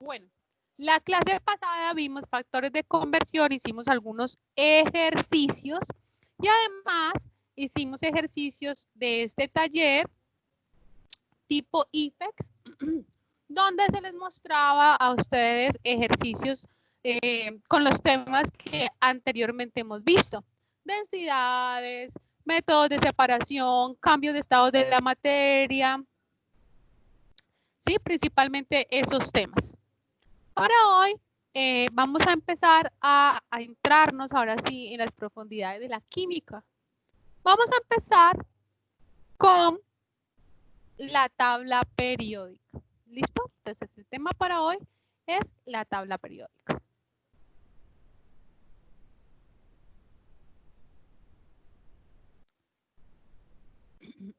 Bueno, la clase pasada vimos factores de conversión, hicimos algunos ejercicios y además hicimos ejercicios de este taller tipo IPEX, donde se les mostraba a ustedes ejercicios con los temas que anteriormente hemos visto. Densidades, métodos de separación, cambios de estado de la materia, ¿sí? Principalmente esos temas. Para hoy vamos a empezar a entrarnos ahora sí en las profundidades de la química. Vamos a empezar con la tabla periódica. ¿Listo? Entonces el tema para hoy es la tabla periódica.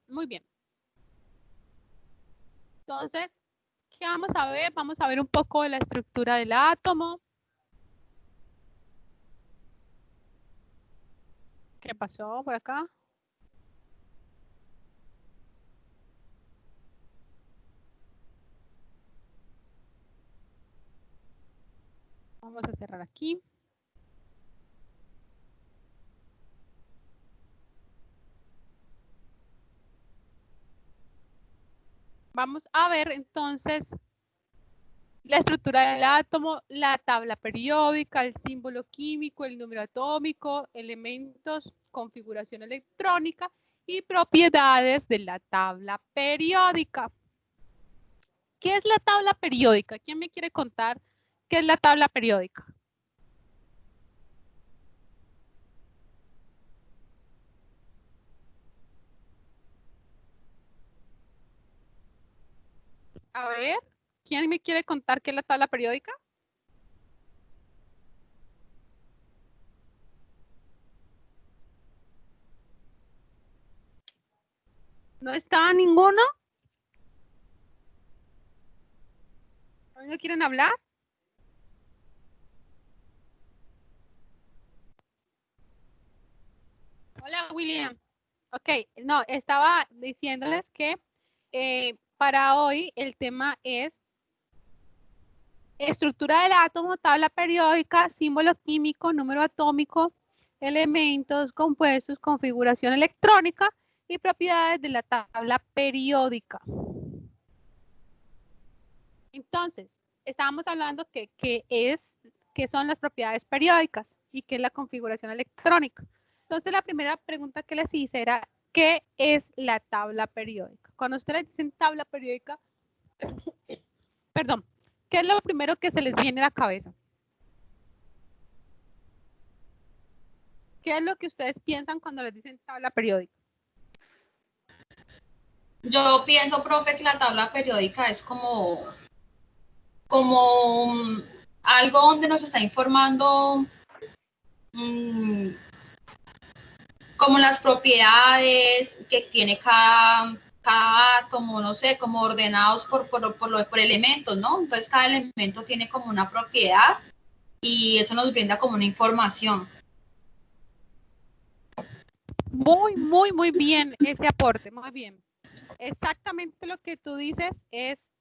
Muy bien. Entonces, ¿qué vamos a ver? Vamos a ver un poco de la estructura del átomo. ¿Qué pasó por acá? Vamos a cerrar aquí. Vamos a ver entonces la estructura del átomo, la tabla periódica, el símbolo químico, el número atómico, elementos, configuración electrónica y propiedades de la tabla periódica. ¿Qué es la tabla periódica? ¿Quién me quiere contar qué es la tabla periódica? A ver, ¿quién me quiere contar qué es la tabla periódica? ¿No está ninguno? ¿No quieren hablar? Hola, William. Ok, no, estaba diciéndoles que para hoy el tema es estructura del átomo, tabla periódica, símbolo químico, número atómico, elementos, compuestos, configuración electrónica y propiedades de la tabla periódica. Entonces, estábamos hablando que son las propiedades periódicas y qué es la configuración electrónica. Entonces, la primera pregunta que les hice era, ¿qué es la tabla periódica? Cuando ustedes dicen tabla periódica, perdón, ¿qué es lo primero que se les viene a la cabeza? ¿Qué es lo que ustedes piensan cuando les dicen tabla periódica? Yo pienso, profe, que la tabla periódica es como algo donde nos está informando como las propiedades que tiene cada átomo, no sé, como ordenados por elementos, ¿no? Entonces cada elemento tiene como una propiedad y eso nos brinda como una información. Muy bien ese aporte, muy bien. Exactamente lo que tú dices es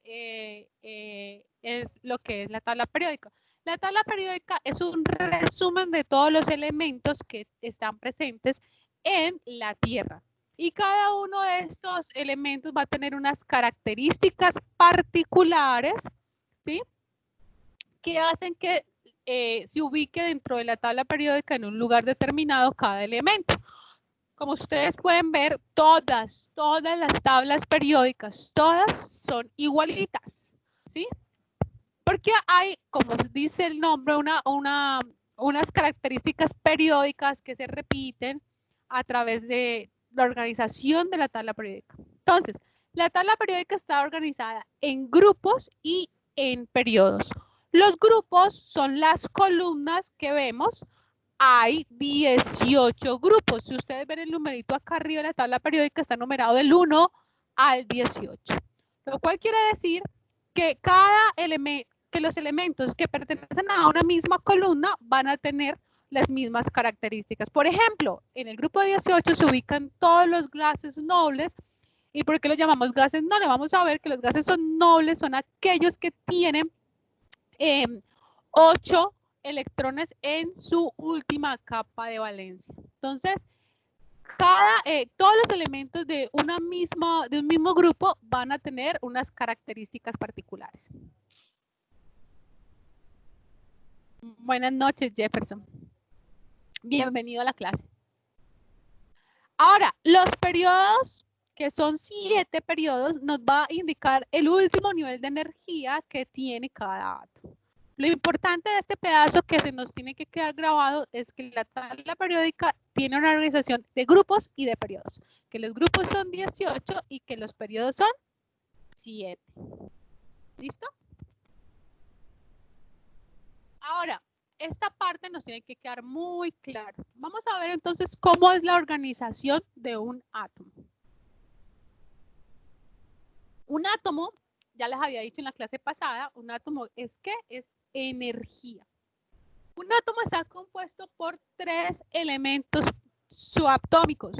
lo que es la tabla periódica. La tabla periódica es un resumen de todos los elementos que están presentes en la Tierra. Y cada uno de estos elementos va a tener unas características particulares, ¿sí? Que hacen que se ubique dentro de la tabla periódica en un lugar determinado cada elemento. Como ustedes pueden ver, todas las tablas periódicas, todas son igualitas, ¿sí? Porque hay, como dice el nombre, unas características periódicas que se repiten a través de la organización de la tabla periódica. Entonces, la tabla periódica está organizada en grupos y en periodos. Los grupos son las columnas que vemos. Hay 18 grupos. Si ustedes ven el numerito acá arriba de la tabla periódica, está numerado del 1 al 18. Lo cual quiere decir que los elementos que pertenecen a una misma columna van a tener las mismas características. Por ejemplo, en el grupo 18 se ubican todos los gases nobles. ¿Y por qué los llamamos gases nobles? Vamos a ver que los gases son nobles, son aquellos que tienen 8 electrones en su última capa de valencia. Entonces, todos los elementos de un mismo grupo van a tener unas características particulares. Buenas noches, Jefferson. Bienvenido a la clase. Ahora, los periodos, que son 7 periodos, nos va a indicar el último nivel de energía que tiene cada átomo. Lo importante de este pedazo que se nos tiene que quedar grabado es que la tabla periódica tiene una organización de grupos y de periodos. Que los grupos son 18 y que los periodos son 7. ¿Listo? Ahora, esta parte nos tiene que quedar muy clara. Vamos a ver entonces cómo es la organización de un átomo. Un átomo, ya les había dicho en la clase pasada, un átomo es ¿qué? Es energía. Un átomo está compuesto por 3 elementos subatómicos,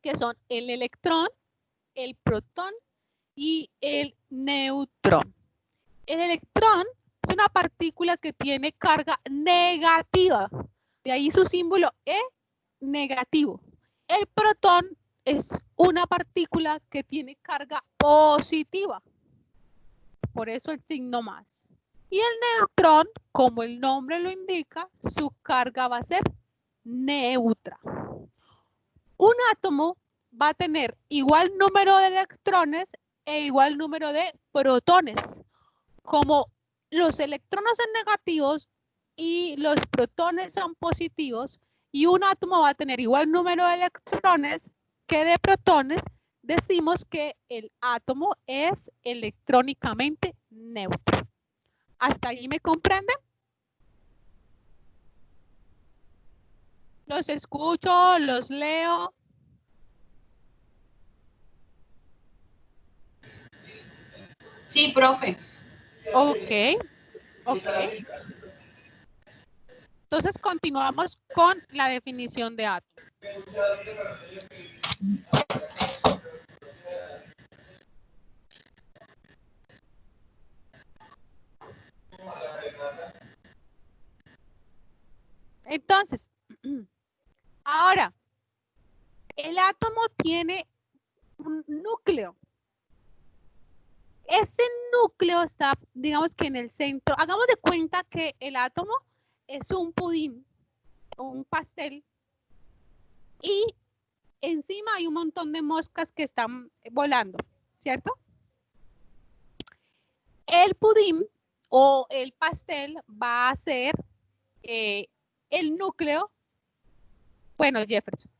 que son el electrón, el protón y el neutrón. El electrón es una partícula que tiene carga negativa, de ahí su símbolo E negativo. El protón es una partícula que tiene carga positiva, por eso el signo más. Y el neutrón, como el nombre lo indica, su carga va a ser neutra. Un átomo va a tener igual número de electrones e igual número de protones. Como los electrones son negativos y los protones son positivos, y un átomo va a tener igual número de electrones que de protones, decimos que el átomo es electrónicamente neutro. ¿Hasta ahí me comprenden? Los escucho, los leo. Sí, profe. Ok. Entonces continuamos con la definición de átomo. Entonces, ahora, el átomo tiene un núcleo. Ese núcleo está, digamos que en el centro. Hagamos de cuenta que el átomo es un pudín, un pastel, y encima hay un montón de moscas que están volando, ¿cierto? El pudín o el pastel va a ser el núcleo. Bueno, Jefferson.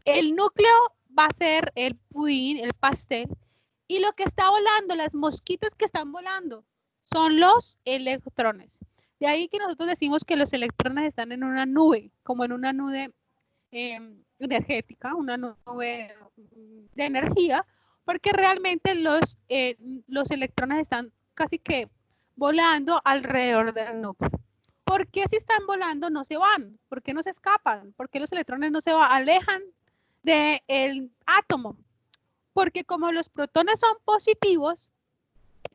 El núcleo va a ser el pudín, el pastel, y lo que está volando, las mosquitas que están volando, son los electrones. De ahí que nosotros decimos que los electrones están en una nube, como en una nube energética, una nube de energía, porque realmente los electrones están casi que volando alrededor del núcleo. ¿Por qué si están volando no se van? ¿Por qué no se escapan? ¿Por qué los electrones no se alejan del átomo? Porque como los protones son positivos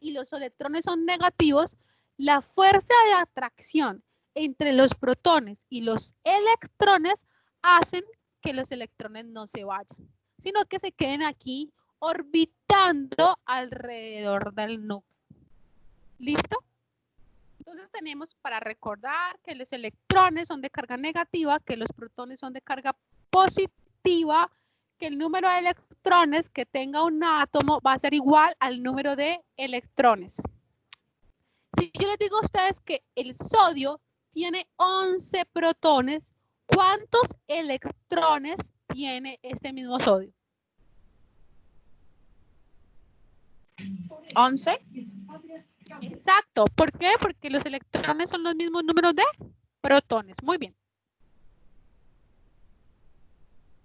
y los electrones son negativos, la fuerza de atracción entre los protones y los electrones hacen que los electrones no se vayan, sino que se queden aquí orbitando alrededor del núcleo. ¿Listo? Entonces tenemos para recordar que los electrones son de carga negativa, que los protones son de carga positiva, que el número de electrones que tenga un átomo va a ser igual al número de electrones. Si yo les digo a ustedes que el sodio tiene 11 protones, ¿cuántos electrones tiene este mismo sodio? 11. Exacto. ¿Por qué? Porque los electrones son los mismos números de protones. Muy bien.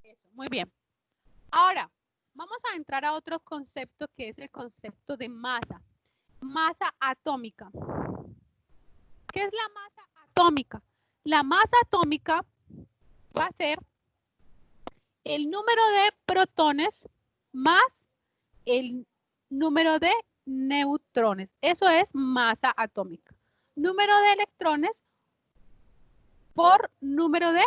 Eso, muy bien. Ahora, vamos a entrar a otro concepto que es el concepto de masa. Masa atómica. ¿Qué es la masa atómica? La masa atómica va a ser el número de protones más el número de neutrones. Eso es masa atómica. Número de electrones por número de,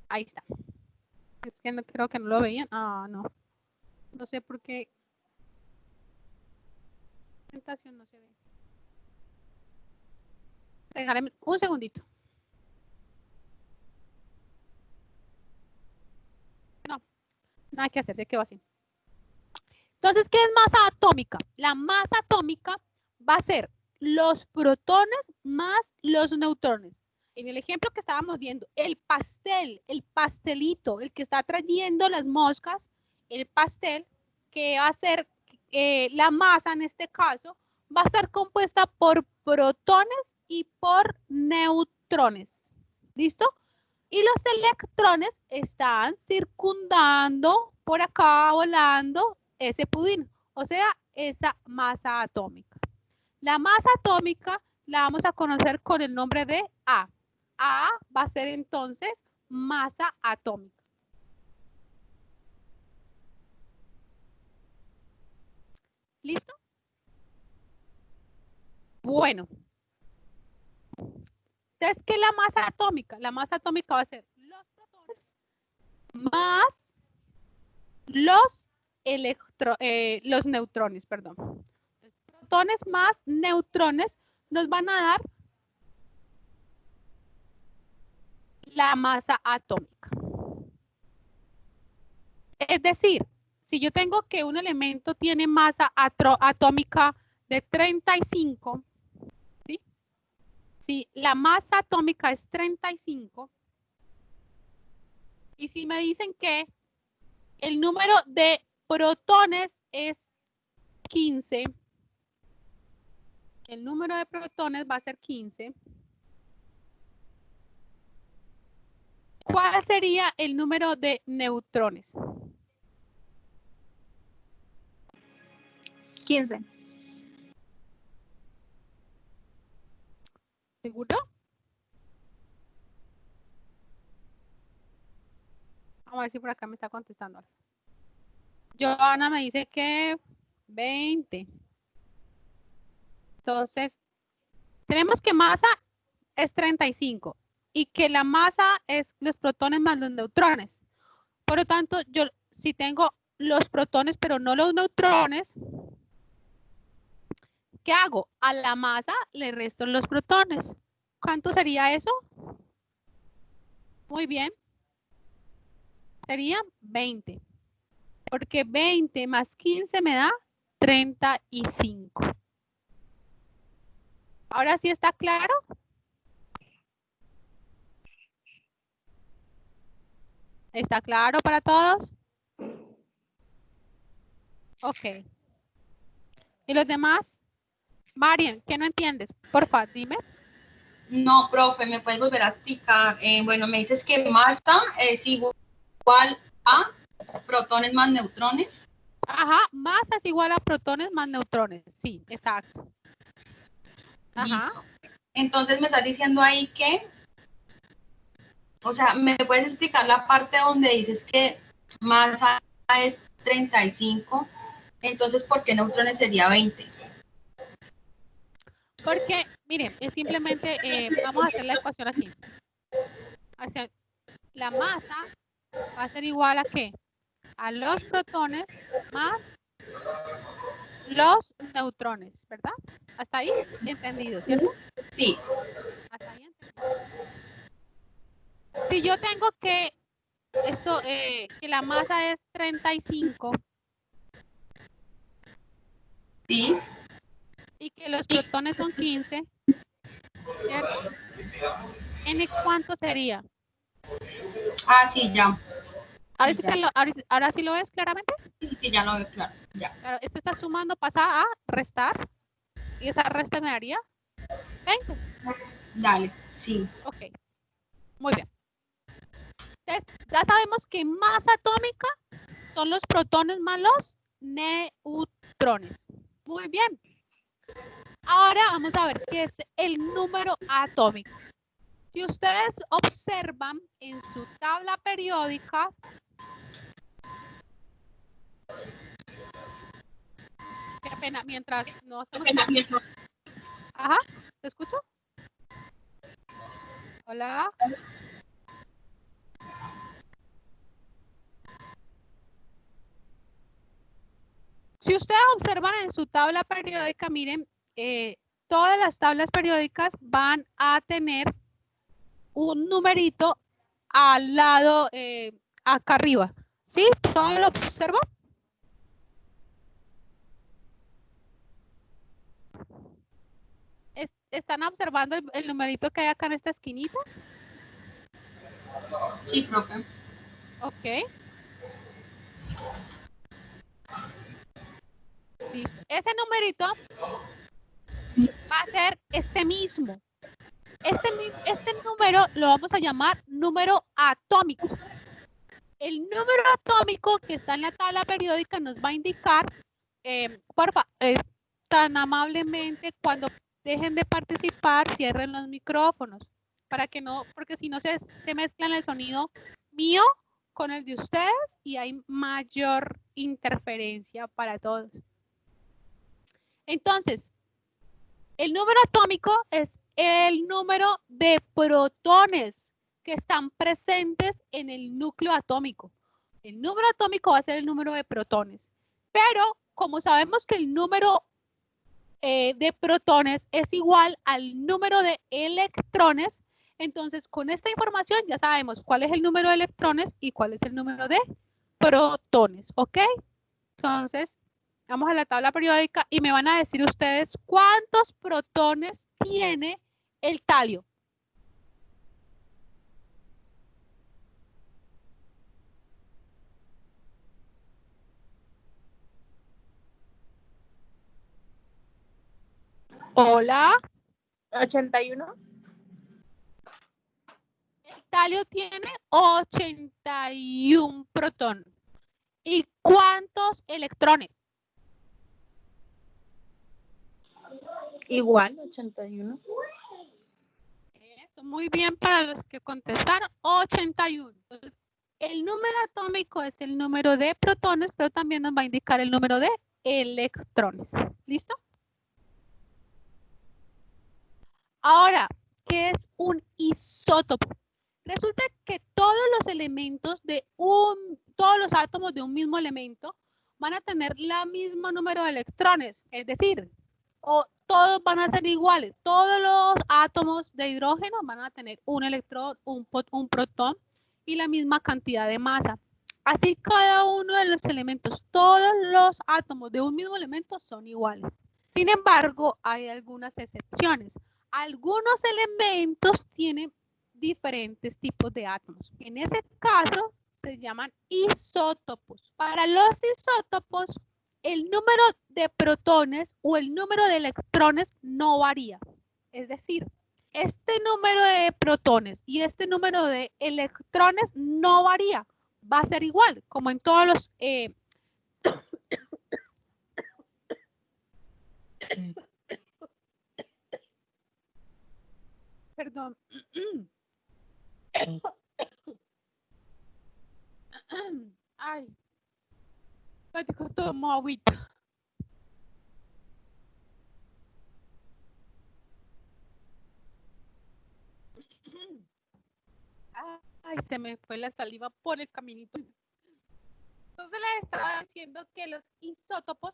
ahí está. Es que no, creo que no lo veían. Ah, no. No sé por qué. Presentación no se ve. Regálame un segundito. No, nada que hacer, se quedó así. Entonces, ¿qué es masa atómica? La masa atómica va a ser los protones más los neutrones. En el ejemplo que estábamos viendo, el pastel, el pastelito, el que está trayendo las moscas, el pastel, que va a ser la masa en este caso, va a estar compuesta por protones y por neutrones. ¿Listo? Y los electrones están circundando por acá, volando ese pudín, o sea, esa masa atómica. La masa atómica la vamos a conocer con el nombre de A. A va a ser entonces masa atómica. ¿Listo? Bueno. Entonces, ¿qué es la masa atómica? La masa atómica va a ser los protones más los neutrones, perdón. Protones más neutrones nos van a dar la masa atómica. Es decir, si yo tengo que un elemento tiene masa atómica de 35, ¿sí? Si la masa atómica es 35, y si me dicen que el número de protones es 15, el número de protones va a ser 15. ¿Cuál sería el número de neutrones? 15. ¿Seguro? Vamos a ver si por acá me está contestando. Joana me dice que 20. Entonces, tenemos que masa es 35 y que la masa es los protones más los neutrones. Por lo tanto, yo si tengo los protones pero no los neutrones, ¿qué hago? A la masa le resto los protones. ¿Cuánto sería eso? Muy bien. Sería 20. Porque 20 más 15 me da 35. ¿Ahora sí está claro? ¿Está claro para todos? Ok. ¿Y los demás? Marian, ¿qué no entiendes? Porfa, dime. No, profe, ¿me puedes volver a explicar? Bueno, me dices que masa es igual a protones más neutrones. Ajá, masa es igual a protones más neutrones. Sí, exacto. Ajá. Listo. Entonces me estás diciendo ahí que, o sea, ¿me puedes explicar la parte donde dices que masa es 35? Entonces, ¿por qué neutrones sería 20? Porque, miren, es simplemente, vamos a hacer la ecuación aquí. O sea, la masa va a ser igual a ¿qué? A los protones más los neutrones, ¿verdad? Hasta ahí entendido, ¿cierto? Sí. Hasta ahí entendido. Si yo tengo que esto, que la masa es 35. Sí. Y que los protones son 15, ¿cierto? ¿N cuánto sería? Ah, sí, ya. Ahora sí lo ves claramente. Sí, ya lo veo claro. Ya. Claro, esto está sumando, pasa a restar. Y esa resta me daría 20. Dale, sí. Ok, muy bien. Entonces, ya sabemos que masa atómica son los protones más los neutrones. Muy bien. Ahora vamos a ver qué es el número atómico. Si ustedes observan en su tabla periódica, Qué pena, mientras no estamos... Ajá, ¿te escucho? Hola. Si ustedes observan en su tabla periódica, miren, todas las tablas periódicas van a tener un numerito al lado, acá arriba. ¿Sí? ¿Todo lo observan? ¿Están observando el numerito que hay acá en esta esquinita? Sí, profe. Ok. Listo. Ese numerito va a ser este mismo. Este número lo vamos a llamar número atómico. El número atómico que está en la tabla periódica nos va a indicar, porfa, tan amablemente cuando dejen de participar, cierren los micrófonos, para que no, porque si no se mezclan el sonido mío con el de ustedes y hay mayor interferencia para todos. Entonces, el número atómico es el número de protones que están presentes en el núcleo atómico. El número atómico va a ser el número de protones. Pero como sabemos que el número de protones es igual al número de electrones, entonces con esta información ya sabemos cuál es el número de electrones y cuál es el número de protones, ¿ok? Entonces, vamos a la tabla periódica y me van a decir ustedes cuántos protones tiene el talio. Hola. 81. El talio tiene 81 protones. ¿Y cuántos electrones? Igual, 81. Eso, muy bien para los que contestaron, 81. Entonces, el número atómico es el número de protones, pero también nos va a indicar el número de electrones. ¿Listo? Ahora, ¿qué es un isótopo? Resulta que todos los elementos todos los átomos de un mismo elemento van a tener la misma número de electrones, es decir, todos van a ser iguales. Todos los átomos de hidrógeno van a tener un electrón, un protón y la misma cantidad de masa. Así cada uno de los elementos, todos los átomos de un mismo elemento son iguales. Sin embargo, hay algunas excepciones. Algunos elementos tienen diferentes tipos de átomos. En ese caso, se llaman isótopos. Para los isótopos, el número de protones o el número de electrones no varía. Es decir, este número de protones y este número de electrones no varía. Va a ser igual, como en todos los... Perdón. Ay. Tomo agüita. Ay, se me fue la saliva por el caminito. Entonces les estaba diciendo que los isótopos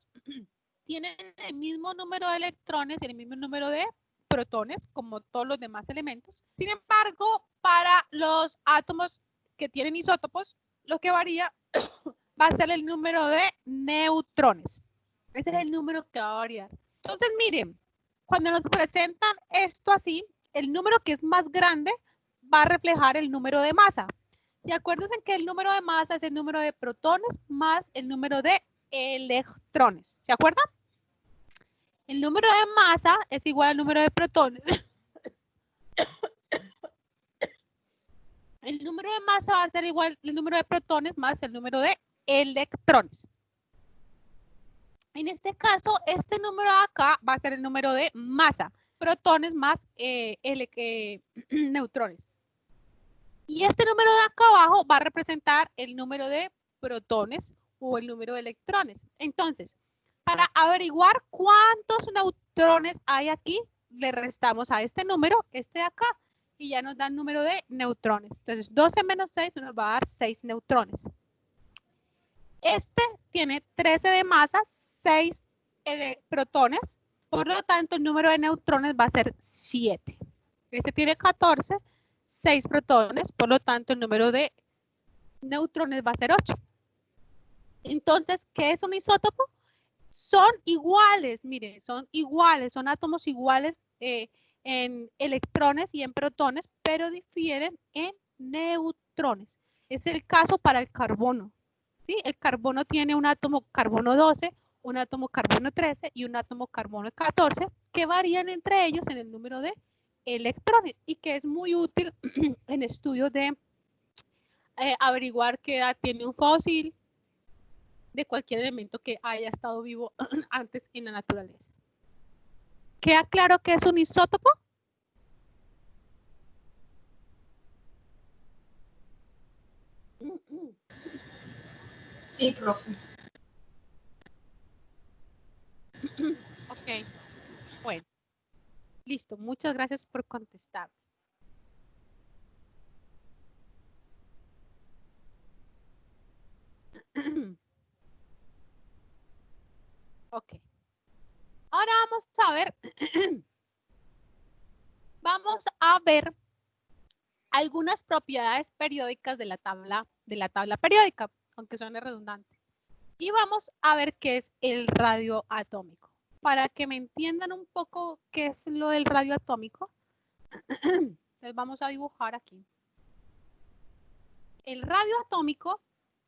tienen el mismo número de electrones y el mismo número de protones, como todos los demás elementos. Sin embargo, para los átomos que tienen isótopos, lo que varía va a ser el número de neutrones. Ese es el número que va a variar. Entonces, miren, cuando nos presentan esto así, el número que es más grande va a reflejar el número de masa. Y acuérdense que el número de masa es el número de protones más el número de electrones. ¿Se acuerdan? El número de masa es igual al número de protones. El número de masa va a ser igual al número de protones más el número de electrones. En este caso, este número de acá va a ser el número de masa, protones más neutrones. Y este número de acá abajo va a representar el número de protones o el número de electrones. Entonces, para averiguar cuántos neutrones hay aquí, le restamos a este número, este de acá, y ya nos da el número de neutrones. Entonces, 12 menos 6 nos va a dar 6 neutrones. Este tiene 13 de masa, 6 protones, por lo tanto, el número de neutrones va a ser 7. Este tiene 14, 6 protones, por lo tanto, el número de neutrones va a ser 8. Entonces, ¿qué es un isótopo? Son iguales, miren, son iguales, son átomos iguales en electrones y en protones, pero difieren en neutrones. Es el caso para el carbono. ¿Sí? El carbono tiene un átomo carbono 12, un átomo carbono 13 y un átomo carbono 14 que varían entre ellos en el número de electrones y que es muy útil en estudios de averiguar qué edad tiene un fósil, de cualquier elemento que haya estado vivo antes en la naturaleza. ¿Queda claro que es un isótopo? Sí, profe. Ok, bueno, listo, muchas gracias por contestar. Ok, ahora vamos a ver algunas propiedades periódicas de la tabla periódica, aunque suene redundante. Y vamos a ver qué es el radioatómico. Para que me entiendan un poco qué es lo del radioatómico, les vamos a dibujar aquí. El radioatómico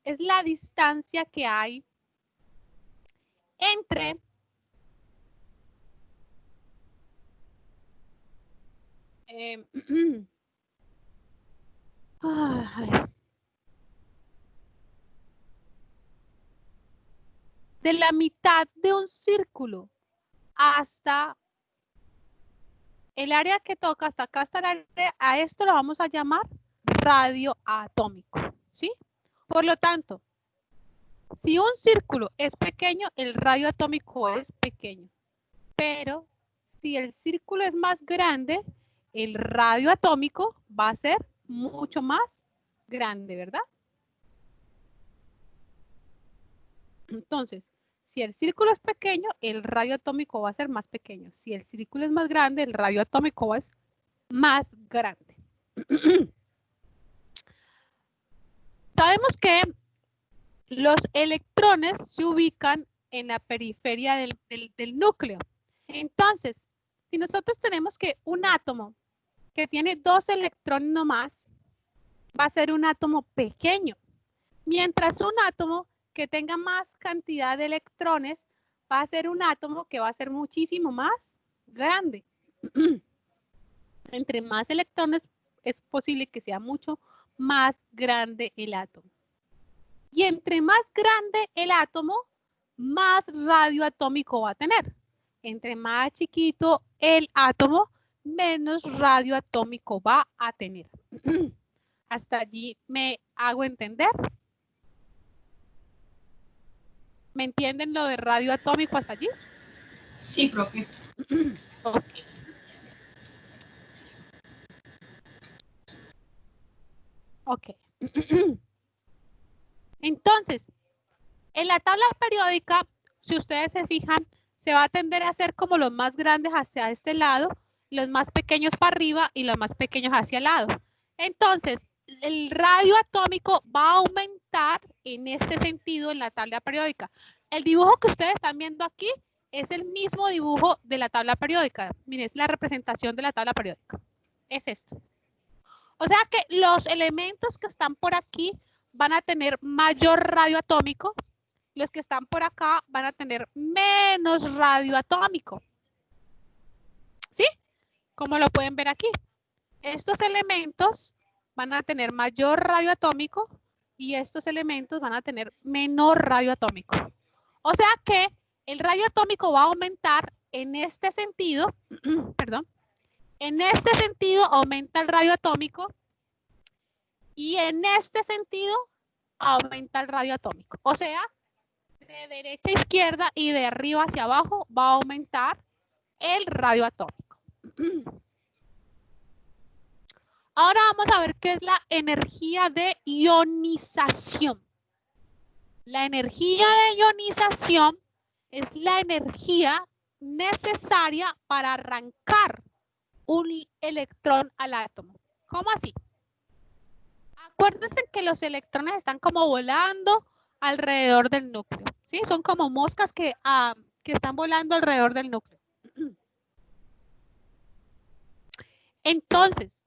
es la distancia que hay entre de la mitad de un círculo hasta el área que toca, hasta acá está el área, a esto lo vamos a llamar radioatómico, ¿sí? Por lo tanto, si un círculo es pequeño, el radio atómico es pequeño. Pero si el círculo es más grande, el radio atómico va a ser mucho más grande, ¿verdad? Entonces, si el círculo es pequeño, el radio atómico va a ser más pequeño. Si el círculo es más grande, el radio atómico es más grande. Sabemos que los electrones se ubican en la periferia del núcleo. Entonces, si nosotros tenemos que un átomo que tiene 2 electrones nomás, va a ser un átomo pequeño. Mientras un átomo que tenga más cantidad de electrones va a ser un átomo que va a ser muchísimo más grande. Entre más electrones es posible que sea mucho más grande el átomo. Y entre más grande el átomo, más radio atómico va a tener. Entre más chiquito el átomo, menos radio atómico va a tener. ¿Hasta allí me hago entender? ¿Me entienden lo de radio atómico hasta allí? Sí, profe. Ok. Ok. Entonces, en la tabla periódica, si ustedes se fijan, se va a tender a hacer como los más grandes hacia este lado, los más pequeños para arriba y los más pequeños hacia el lado. Entonces, el radio atómico va a aumentar en este sentido en la tabla periódica. El dibujo que ustedes están viendo aquí es el mismo dibujo de la tabla periódica. Miren, es la representación de la tabla periódica. Es esto. O sea que los elementos que están por aquí van a tener mayor radio atómico. Los que están por acá van a tener menos radio atómico. ¿Sí? Como lo pueden ver aquí. Estos elementos van a tener mayor radio atómico y estos elementos van a tener menor radio atómico. O sea que el radio atómico va a aumentar en este sentido, perdón, en este sentido aumenta el radio atómico y en este sentido aumenta el radio atómico. O sea de derecha a izquierda y de arriba hacia abajo va a aumentar el radio atómico. Ahora vamos a ver qué es la energía de ionización. La energía de ionización es la energía necesaria para arrancar un electrón al átomo. ¿Cómo así? Acuérdense que los electrones están como volando alrededor del núcleo, ¿sí? Son como moscas que están volando alrededor del núcleo. Entonces,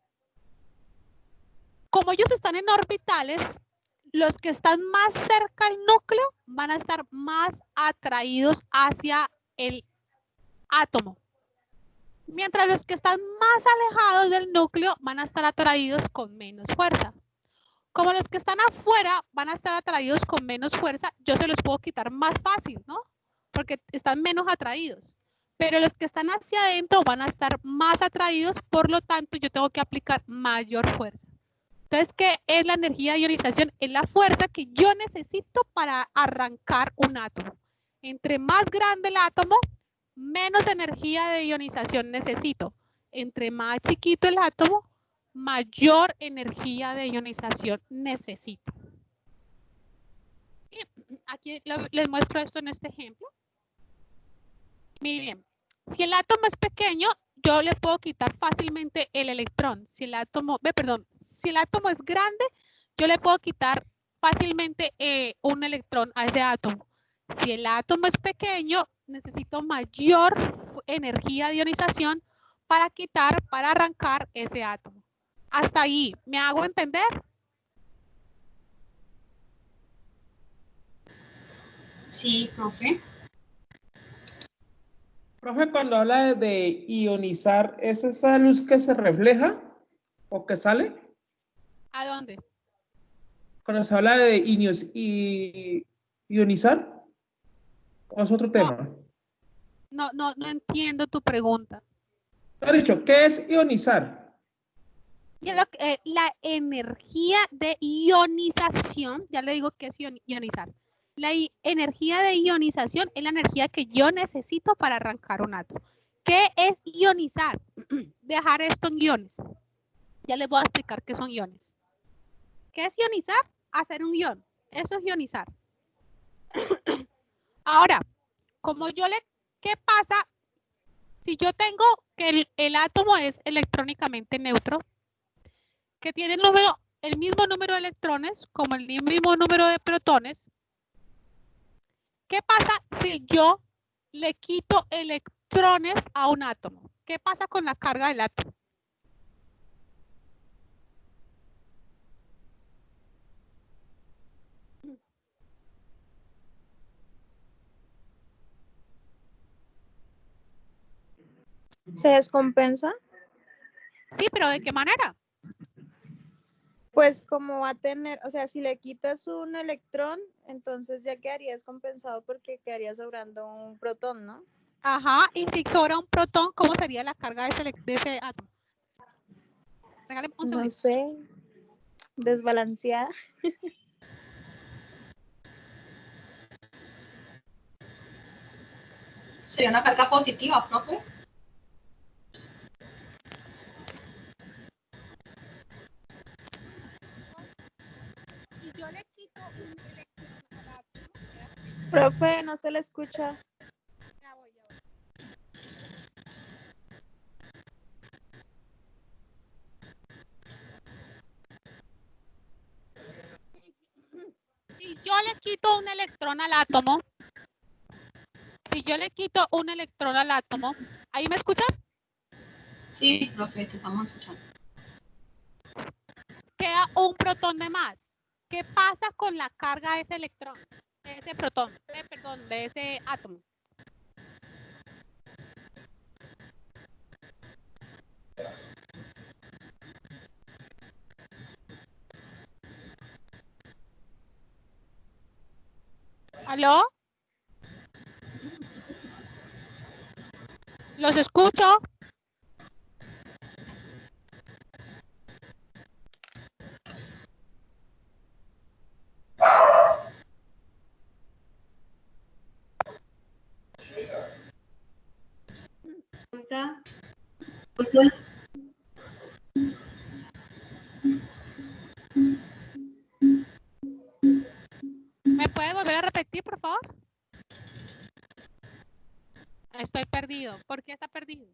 como ellos están en orbitales, los que están más cerca al núcleo van a estar más atraídos hacia el átomo. Mientras los que están más alejados del núcleo van a estar atraídos con menos fuerza. Como los que están afuera van a estar atraídos con menos fuerza, yo se los puedo quitar más fácil, ¿no? Porque están menos atraídos. Pero los que están hacia adentro van a estar más atraídos, por lo tanto yo tengo que aplicar mayor fuerza. Entonces, ¿qué es la energía de ionización? Es la fuerza que yo necesito para arrancar un átomo. Entre más grande el átomo, menos energía de ionización necesito. Entre más chiquito el átomo, mayor energía de ionización necesito. Y aquí les muestro esto en este ejemplo. Miren, si el átomo es pequeño, yo le puedo quitar fácilmente el electrón. Si el átomo, si el átomo es grande, yo le puedo quitar fácilmente un electrón a ese átomo. Si el átomo es pequeño, necesito mayor energía de ionización para quitar, para arrancar ese átomo. Hasta ahí, ¿me hago entender? Sí, profe. Profe, cuando habla de ionizar, ¿es esa luz que se refleja o que sale? ¿A dónde? Cuando se habla de ionizar, ¿o es otro tema? No entiendo tu pregunta. Te he dicho, ¿qué es ionizar? La energía de ionización, ya le digo que es ionizar. La energía de ionización es la energía que yo necesito para arrancar un átomo. ¿Qué es ionizar? Dejar esto en iones. Ya les voy a explicar qué son iones. ¿Qué es ionizar? Hacer un ion. Eso es ionizar. Ahora, ¿qué pasa si yo tengo que el átomo es electrónicamente neutro? Que tiene el mismo número de electrones como el mismo número de protones. ¿Qué pasa si yo le quito electrones a un átomo? ¿Qué pasa con la carga del átomo? ¿Se descompensa? Sí, pero ¿de qué manera? Pues como va a tener, o sea, si le quitas un electrón, entonces ya quedaría descompensado porque quedaría sobrando un protón, ¿no? Ajá, y si sobra un protón, ¿cómo sería la carga de ese átomo? Regálame un No segundo. sé, desbalanceada. Sería una carga positiva, profe. Si yo le quito un electrón al átomo, Profe, no se le escucha. ya voy. Si yo le quito un electrón al átomo, ¿ahí me escuchan? Sí, profe, te estamos escuchando. Queda un protón de más. ¿Qué pasa con la carga de ese electrón? De ese protón, de ese átomo. ¿Aló? ¿Los escucho? ¿Me puede volver a repetir, por favor? Estoy perdido. ¿Por qué está perdido?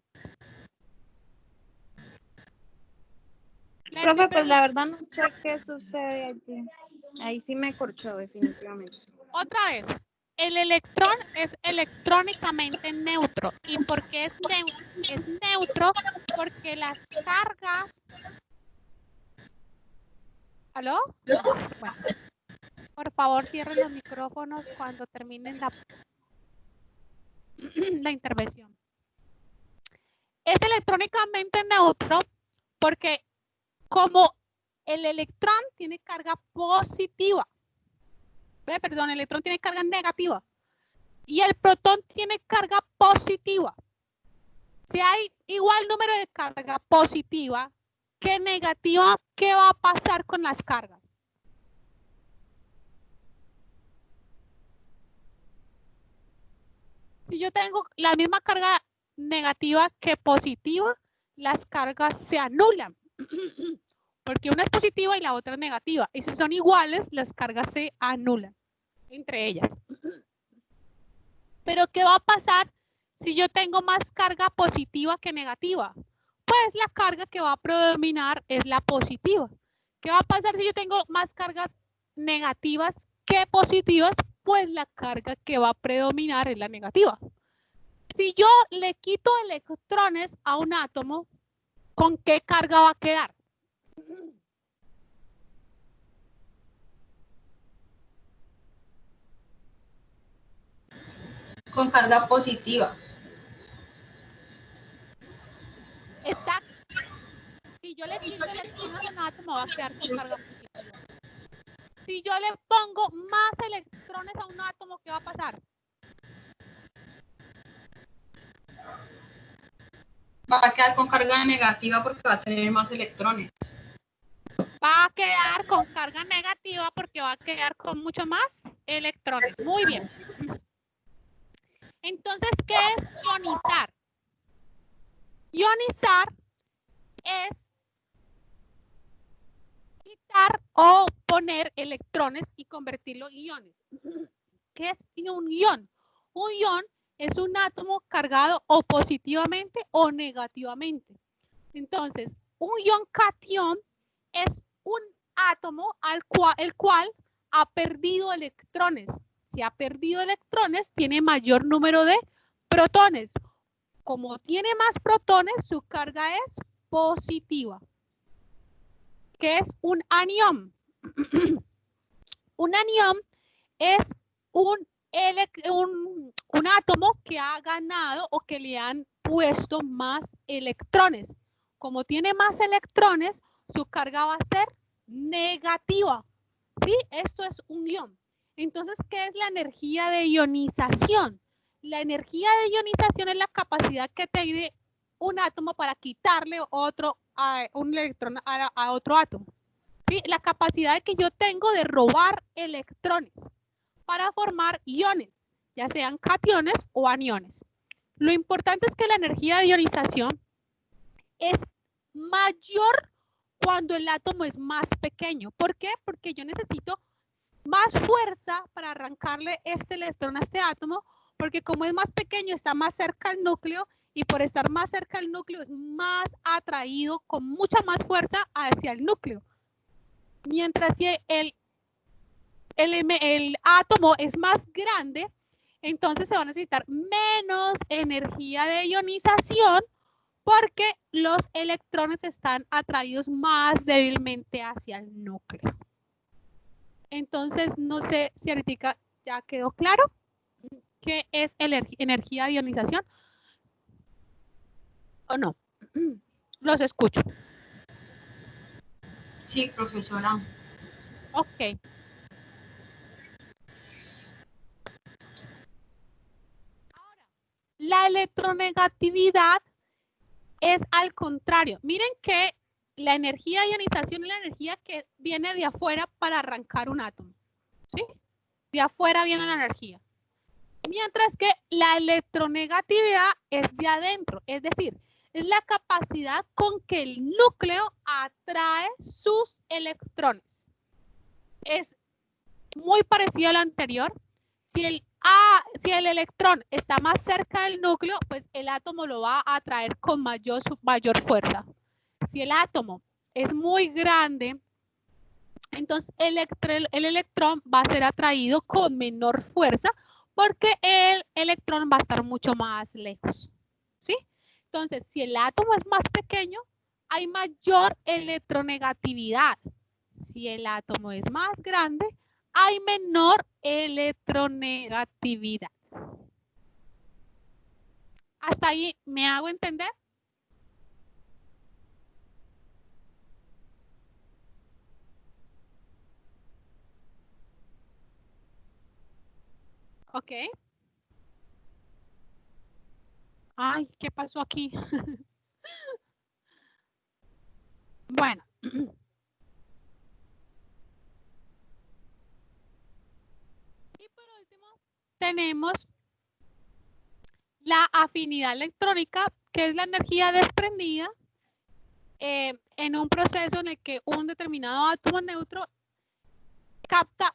Profe, pues la verdad no sé qué sucede allí. Ahí sí me corchó definitivamente. Otra vez. El electrón es electrónicamente neutro. ¿Y por qué es neutro? Es neutro porque las cargas... ¿Aló? Bueno. Por favor, cierren los micrófonos cuando terminen la intervención. Es electrónicamente neutro porque como el electrón tiene carga positiva, perdón, el electrón tiene carga negativa y el protón tiene carga positiva. Si hay igual número de carga positiva que negativa, ¿qué va a pasar con las cargas? Si yo tengo la misma carga negativa que positiva, las cargas se anulan. Porque una es positiva y la otra es negativa. Y si son iguales, las cargas se anulan entre ellas. Pero ¿qué va a pasar si yo tengo más carga positiva que negativa? Pues la carga que va a predominar es la positiva. ¿Qué va a pasar si yo tengo más cargas negativas que positivas? Pues la carga que va a predominar es la negativa. Si yo le quito electrones a un átomo, ¿con qué carga va a quedar? Con carga positiva. Exacto. Si yo le quito electrones a un átomo, va a quedar con carga positiva. Si yo le pongo más electrones a un átomo, ¿qué va a pasar? Va a quedar con carga negativa porque va a tener más electrones. Va a quedar con carga negativa porque va a quedar con mucho más electrones. Muy bien. Entonces, ¿qué es ionizar? Ionizar es quitar o poner electrones y convertirlo en iones. ¿Qué es un ion? Un ion es un átomo cargado o positivamente o negativamente. Entonces, un ion catión es un átomo el cual ha perdido electrones. Si ha perdido electrones, tiene mayor número de protones. Como tiene más protones, su carga es positiva. ¿Qué es un anión? Un anión es un átomo que ha ganado o que le han puesto más electrones. Como tiene más electrones, su carga va a ser negativa. ¿Sí? Esto es un ion. Entonces, ¿qué es la energía de ionización? La energía de ionización es la capacidad que tiene un átomo para quitarle un electrón a otro átomo. ¿Sí? La capacidad que yo tengo de robar electrones para formar iones, ya sean cationes o aniones. Lo importante es que la energía de ionización es mayor cuando el átomo es más pequeño. ¿Por qué? Porque yo necesito más fuerza para arrancarle este electrón a este átomo, porque como es más pequeño, está más cerca al núcleo, y por estar más cerca al núcleo es más atraído con mucha más fuerza hacia el núcleo. Mientras si el átomo es más grande, entonces se va a necesitar menos energía de ionización porque los electrones están atraídos más débilmente hacia el núcleo. Entonces, no sé si ahorita ya quedó claro qué es energía de ionización o no. Los escucho. Sí, profesora. Ok. Ahora, la electronegatividad es al contrario. Miren que la energía de ionización es la energía que viene de afuera para arrancar un átomo. ¿Sí? De afuera viene la energía. Mientras que la electronegatividad es de adentro. Es decir, es la capacidad con que el núcleo atrae sus electrones. Es muy parecido al anterior. Si el electrón está más cerca del núcleo, pues el átomo lo va a atraer con mayor fuerza. Si el átomo es muy grande, entonces el electrón va a ser atraído con menor fuerza porque el electrón va a estar mucho más lejos, ¿sí? Entonces, si el átomo es más pequeño, hay mayor electronegatividad. Si el átomo es más grande, hay menor electronegatividad. ¿Hasta ahí me hago entender? Ok. Ay, ¿qué pasó aquí? Bueno. Y por último, tenemos la afinidad electrónica, que es la energía desprendida en un proceso en el que un determinado átomo neutro capta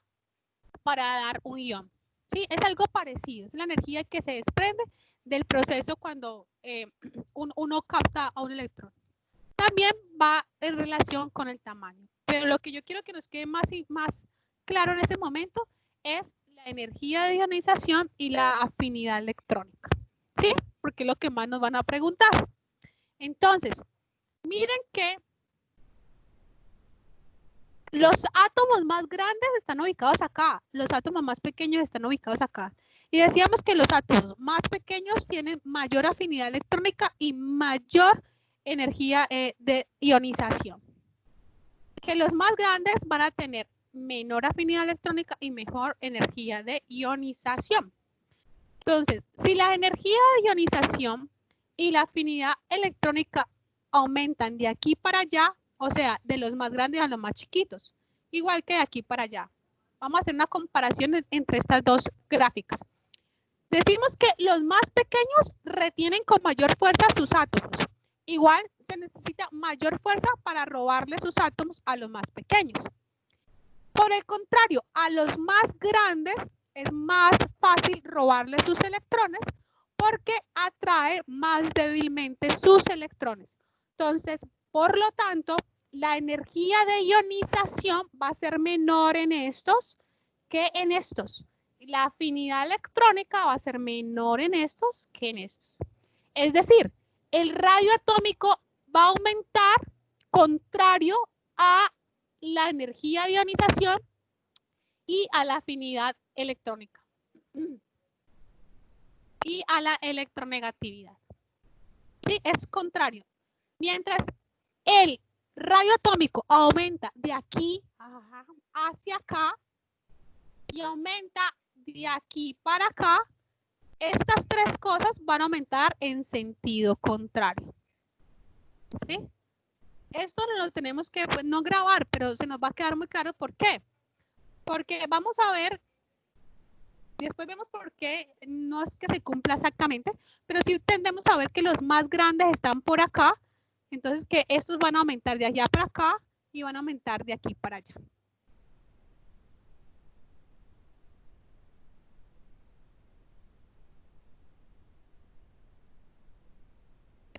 para dar un ion. ¿Sí? Es algo parecido, es la energía que se desprende del proceso cuando uno capta a un electrón. También va en relación con el tamaño. Pero lo que yo quiero que nos quede más claro en este momento es la energía de ionización y la afinidad electrónica. ¿Sí? Porque es lo que más nos van a preguntar. Entonces, miren que los átomos más grandes están ubicados acá, los átomos más pequeños están ubicados acá. Y decíamos que los átomos más pequeños tienen mayor afinidad electrónica y mayor energía de ionización. Que los más grandes van a tener menor afinidad electrónica y mejor energía de ionización. Entonces, si la energía de ionización y la afinidad electrónica aumentan de aquí para allá, o sea, de los más grandes a los más chiquitos, igual que de aquí para allá. Vamos a hacer una comparación entre estas dos gráficas. Decimos que los más pequeños retienen con mayor fuerza sus átomos. Igual se necesita mayor fuerza para robarle sus átomos a los más pequeños. Por el contrario, a los más grandes es más fácil robarle sus electrones porque atrae más débilmente sus electrones. Entonces, por lo tanto, la energía de ionización va a ser menor en estos que en estos. La afinidad electrónica va a ser menor en estos que en estos. Es decir, el radio atómico va a aumentar contrario a la energía de ionización y a la afinidad electrónica y a la electronegatividad. ¿Sí? Es contrario. Mientras el radio atómico aumenta de aquí hacia acá y aumenta de aquí para acá, estas tres cosas van a aumentar en sentido contrario. ¿Sí? Esto no lo tenemos que no grabar, pero se nos va a quedar muy claro por qué. Porque vamos a ver, después vemos por qué no es que se cumpla exactamente, pero sí tendemos a ver que los más grandes están por acá, entonces que estos van a aumentar de allá para acá y van a aumentar de aquí para allá.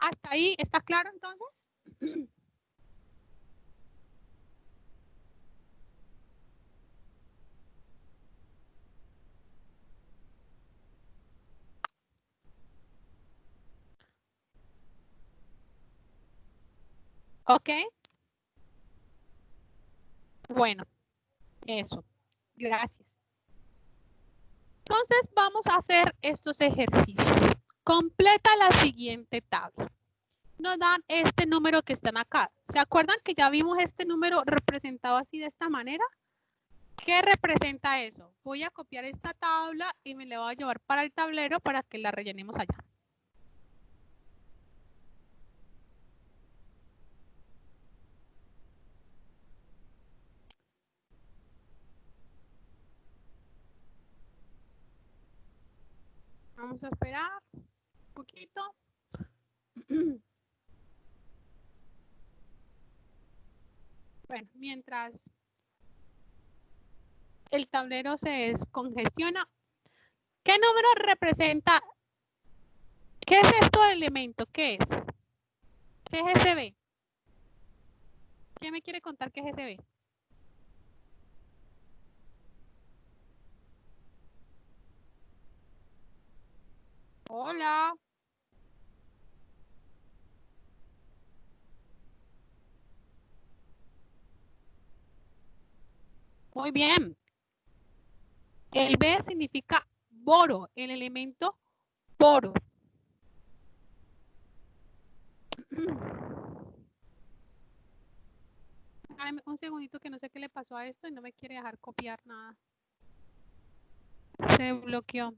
¿Hasta ahí está claro entonces? ¿Ok? Bueno, eso. Gracias. Entonces vamos a hacer estos ejercicios. Completa la siguiente tabla. Nos dan este número que están acá. ¿Se acuerdan que ya vimos este número representado así de esta manera? ¿Qué representa eso? Voy a copiar esta tabla y me la voy a llevar para el tablero para que la rellenemos allá. Vamos a esperar un poquito. Bueno, mientras el tablero se descongestiona, ¿qué número representa? ¿Qué es esto de elemento? ¿Qué es? ¿Qué es SB? ¿Quién me quiere contar qué es SB? Hola. Muy bien. El B significa boro, el elemento boro. Dame un segundito que no sé qué le pasó a esto y no me quiere dejar copiar nada. Se bloqueó.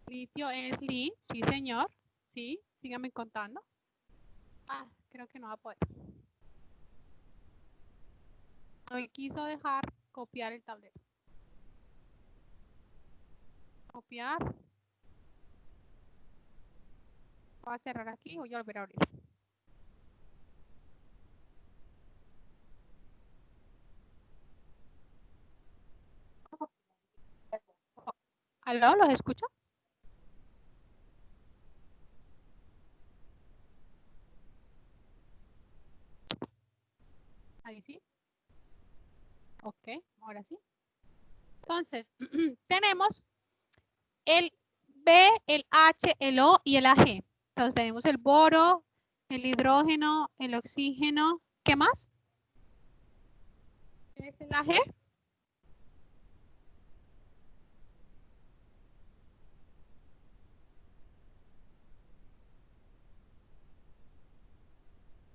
Litio es Li, sí señor. Sí, sígame contando. Ah, creo que no va a poder. No me quiso dejar copiar el tablero. Copiar. Voy a cerrar aquí y voy a volver a abrir. ¿Aló? ¿Los escucho? Ahí sí. Ok, ahora sí. Entonces, tenemos el B, el H, el O y el AG. Entonces tenemos el boro, el hidrógeno, el oxígeno. ¿Qué más? ¿Qué es el AG?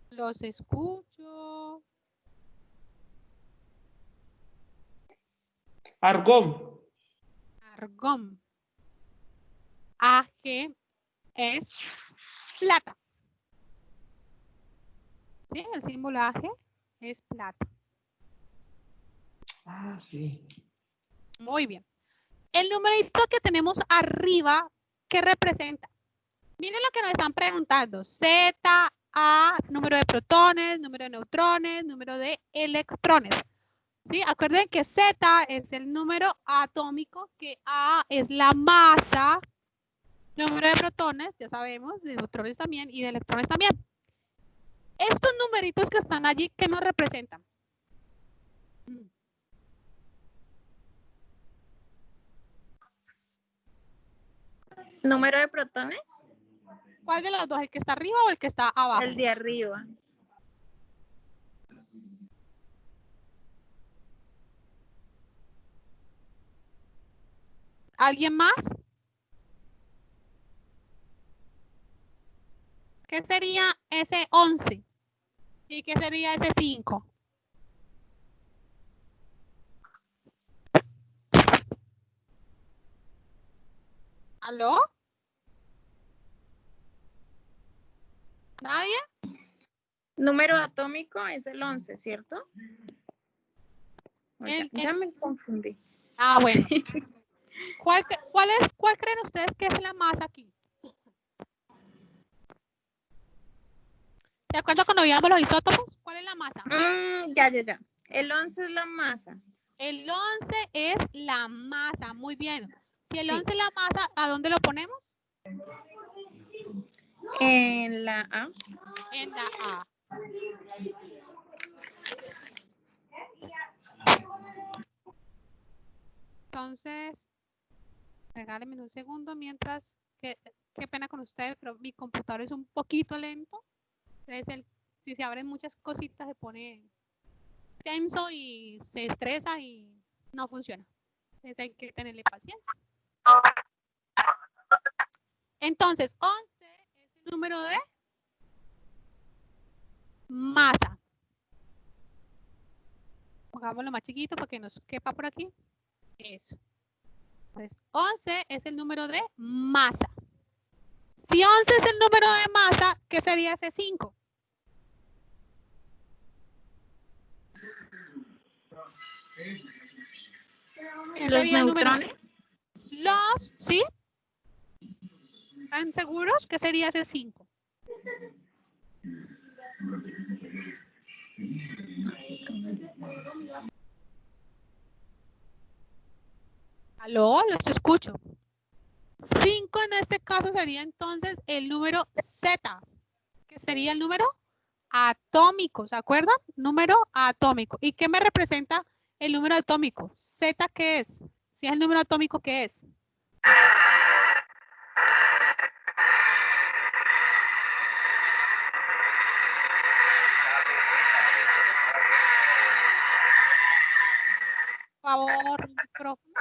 Los escucho. Argón. Argón. AG es plata. ¿Sí? El símbolo AG es plata. Ah, sí. Muy bien. El numerito que tenemos arriba, ¿qué representa? Miren lo que nos están preguntando. Z, A, número de protones, número de neutrones, número de electrones. ¿Sí? Acuerden que Z es el número atómico, que A es la masa, número de protones, ya sabemos, de neutrones también y de electrones también. Estos numeritos que están allí, ¿qué nos representan? ¿Número de protones? ¿Cuál de los dos? ¿El que está arriba o el que está abajo? El de arriba. ¿Alguien más? ¿Qué sería ese 11? ¿Y qué sería ese 5? ¿Aló? ¿Nadie? Número atómico es el 11, ¿cierto? Oiga, ya me confundí. Ah, bueno. ¿Cuál creen ustedes que es la masa aquí? ¿De acuerdo cuando veíamos los isótopos? ¿Cuál es la masa? Ya. El 11 es la masa. El 11 es la masa, muy bien. Si el Sí. 11 es la masa, ¿a dónde lo ponemos? En la A. En la A. Entonces, regálenme un segundo mientras, qué pena con ustedes, pero mi computador es un poquito lento. Entonces, si se abren muchas cositas, se pone tenso y se estresa y no funciona. Entonces, hay que tenerle paciencia. Entonces, 11 es el número de masa. Pongámoslo más chiquito para que nos quepa por aquí. Eso. Entonces, 11 es el número de masa. Si 11 es el número de masa, ¿qué sería ese 5? ¿Qué Los sería el número? neutrones. Los, ¿sí? ¿Están seguros? ¿Qué sería ese 5? ¿Aló? Los escucho. 5 en este caso sería entonces el número Z, que sería el número atómico, ¿se acuerdan? Número atómico. ¿Y qué me representa el número atómico? Z, ¿qué es? Si es el número atómico, ¿qué es? Por favor, micrófono.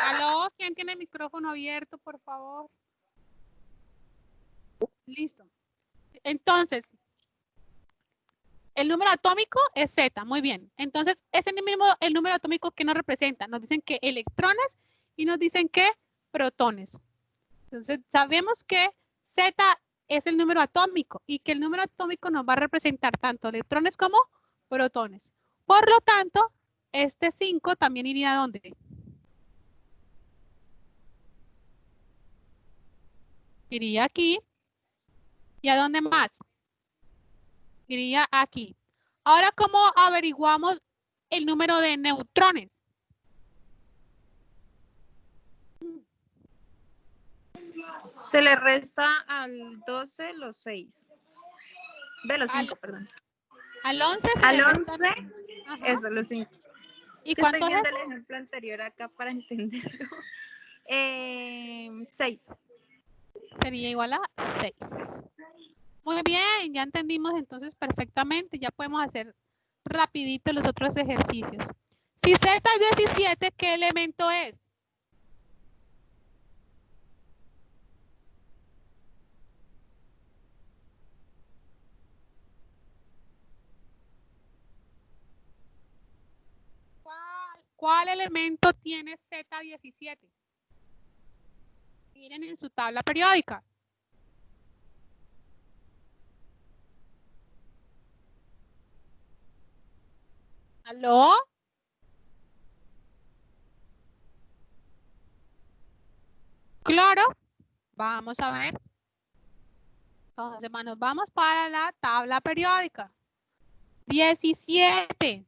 ¿Aló? ¿Quién tiene el micrófono abierto, por favor? Listo. Entonces, el número atómico es Z, muy bien. Entonces, ese mismo, el número atómico que nos representa. Nos dicen que electrones y nos dicen que protones. Entonces, sabemos que Z es el número atómico y que el número atómico nos va a representar tanto electrones como protones. Por lo tanto, este 5 también iría ¿a dónde? Iría aquí. ¿Y a dónde más? Iría aquí. Ahora, ¿cómo averiguamos el número de neutrones? Se le resta al 12 los 6. De los 5, perdón. Al 11 se Al le 11, restan. Ajá. eso, los 5. ¿Y Que cuánto estoy es viendo eso? el ejemplo anterior acá para entenderlo. 6. Sería igual a 6. Muy bien, ya entendimos entonces perfectamente. Ya podemos hacer rapidito los otros ejercicios. Si Z es 17, ¿qué elemento es? ¿Cuál elemento tiene Z17? Miren en su tabla periódica. ¿Aló? Claro. Vamos a ver. Entonces, hermanos, vamos para la tabla periódica. 17.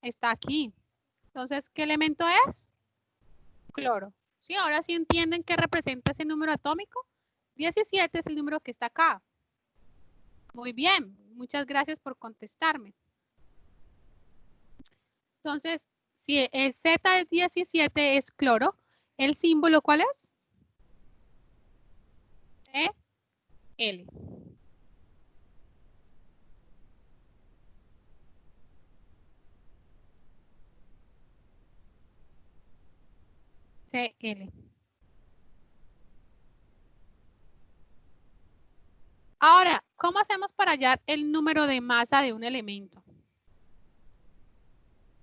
Está aquí. Entonces, ¿qué elemento es? Cloro. Sí, ahora sí entienden qué representa ese número atómico. 17 es el número que está acá. Muy bien. Muchas gracias por contestarme. Entonces, si el Z es 17, es cloro. ¿El símbolo cuál es? L. Cl. Ahora, ¿cómo hacemos para hallar el número de masa de un elemento?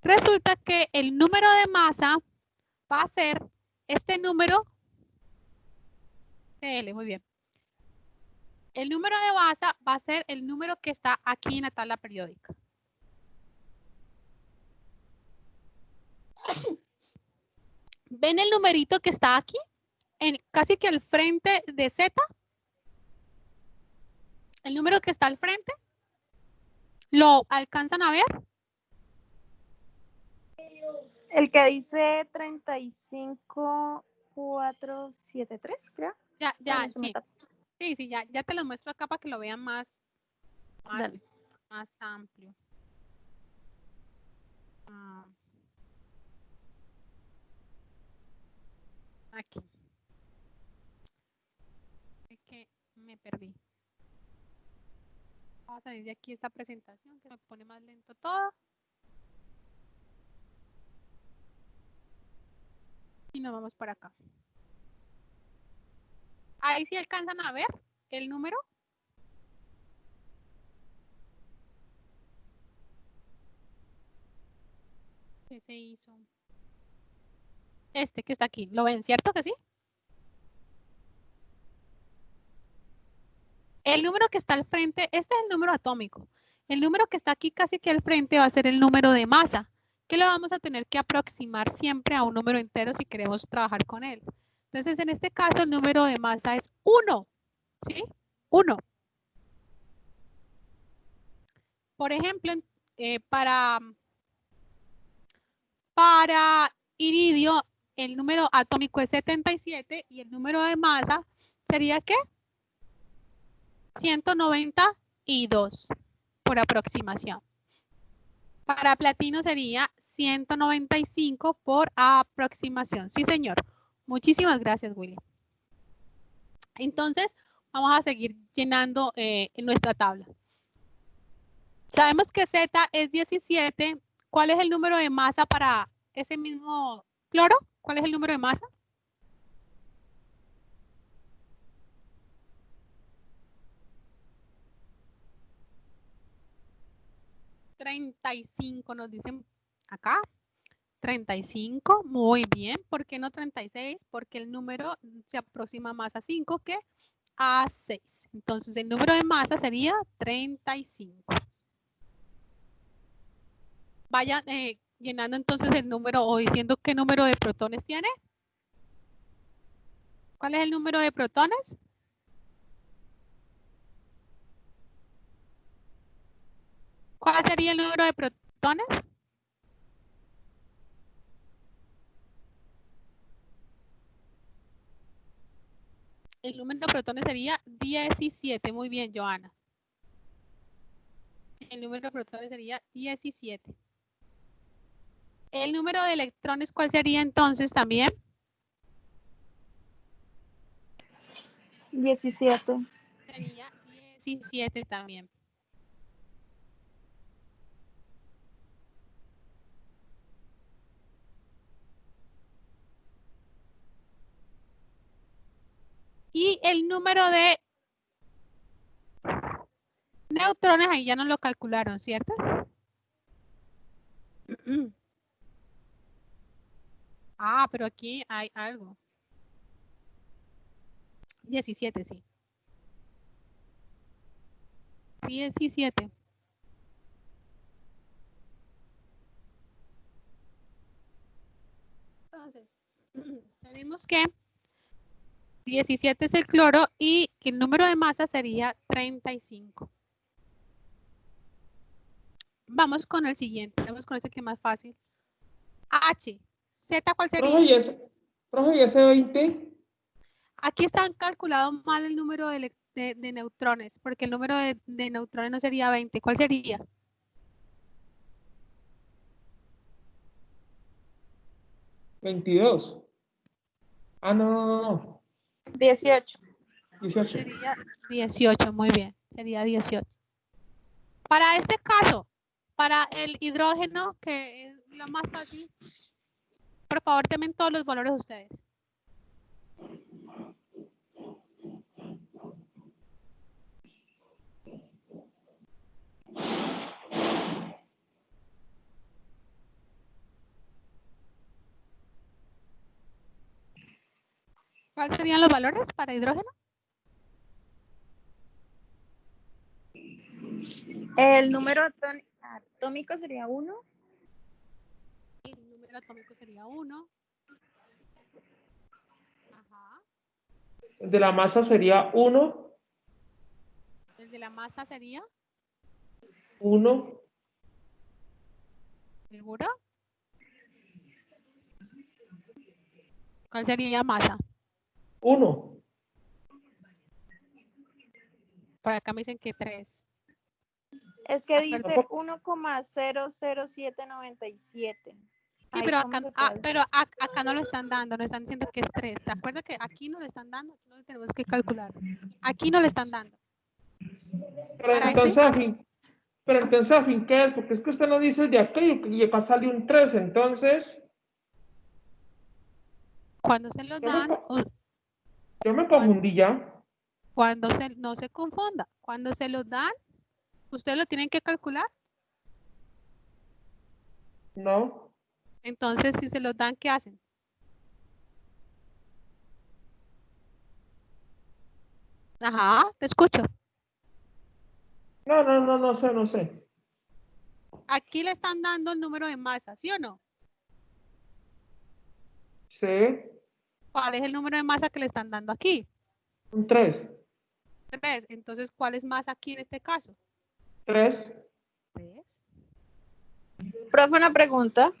Resulta que el número de masa va a ser este número Cl, muy bien. El número de masa va a ser el número que está aquí en la tabla periódica. ¿Ven el numerito que está aquí? Casi que al frente de Z. El número que está al frente. ¿Lo alcanzan a ver? El que dice 35473, creo. Ya, No se me sí. tapa. Sí, ya te lo muestro acá para que lo vean más amplio. Aquí. Es que me perdí. Vamos a salir de aquí esta presentación que me pone más lento todo. Y nos vamos para acá. Ahí sí alcanzan a ver el número. ¿Qué se hizo? Este que está aquí. ¿Lo ven, cierto que sí? El número que está al frente, este es el número atómico. El número que está aquí casi que al frente va a ser el número de masa, que lo vamos a tener que aproximar siempre a un número entero si queremos trabajar con él. Entonces, en este caso, el número de masa es 1, ¿sí? 1. Por ejemplo, para iridio, el número atómico es 77 y el número de masa sería ¿qué? 192 por aproximación. Para platino sería 195 por aproximación. Sí, señor. Muchísimas gracias, Willy. Entonces, vamos a seguir llenando nuestra tabla. Sabemos que Z es 17. ¿Cuál es el número de masa para ese mismo cloro? ¿Cuál es el número de masa? $35 nos dicen acá. 35, muy bien. ¿Por qué no 36? Porque el número se aproxima más a 5 que a 6. Entonces, el número de masa sería 35. Vayan llenando entonces el número o diciendo qué número de protones tiene. ¿Cuál es el número de protones? ¿Cuál sería el número de protones? El número de protones sería 17. Muy bien, Joana. El número de protones sería 17. El número de electrones, ¿cuál sería entonces también? 17. Sería 17 también. Y el número de neutrones, ahí ya no lo calcularon, ¿cierto? Ah, pero aquí hay algo. 17, sí. 17. Entonces, tenemos que 17 es el cloro y el número de masa sería 35. Vamos con el siguiente. Vamos con ese que es más fácil. H. Z, ¿cuál sería? Profe, ¿y ese 20? Aquí están calculado mal el número de neutrones, porque el número de neutrones no sería 20. ¿Cuál sería? 22. Ah, no. 18. 18. Sería 18, muy bien. Sería 18. Para este caso, para el hidrógeno, que es lo más fácil, por favor, tomen todos los valores ustedes. ¿Cuáles serían los valores para hidrógeno? El número atómico sería 1. El número atómico sería 1. Ajá. El de la masa sería 1. El de la masa sería 1. ¿seguro? ¿Cuál sería masa? 1. Por acá me dicen que 3. Es que Perdón. dice 1,00797. Sí, pero acá no lo están dando, nos están diciendo que es 3. ¿Te acuerdas que aquí no lo están dando? Aquí no lo tenemos que calcular. Aquí no lo están dando. Pero Para entonces, este a fin, ¿qué es? Porque es que usted no dice el de aquello y acá sale un 3, entonces. cuando se lo dan, Yo me confundí ya. no se confunda. Cuando se lo dan, ustedes lo tienen que calcular. No. Entonces, si se los dan, ¿qué hacen? Ajá, te escucho. No sé. Aquí le están dando el número de masa, ¿sí o no? Sí, ¿Cuál es el número de masa que le están dando aquí? un 3. 3. Entonces, ¿cuál es más aquí en este caso? 3. 3. Profe, una pregunta.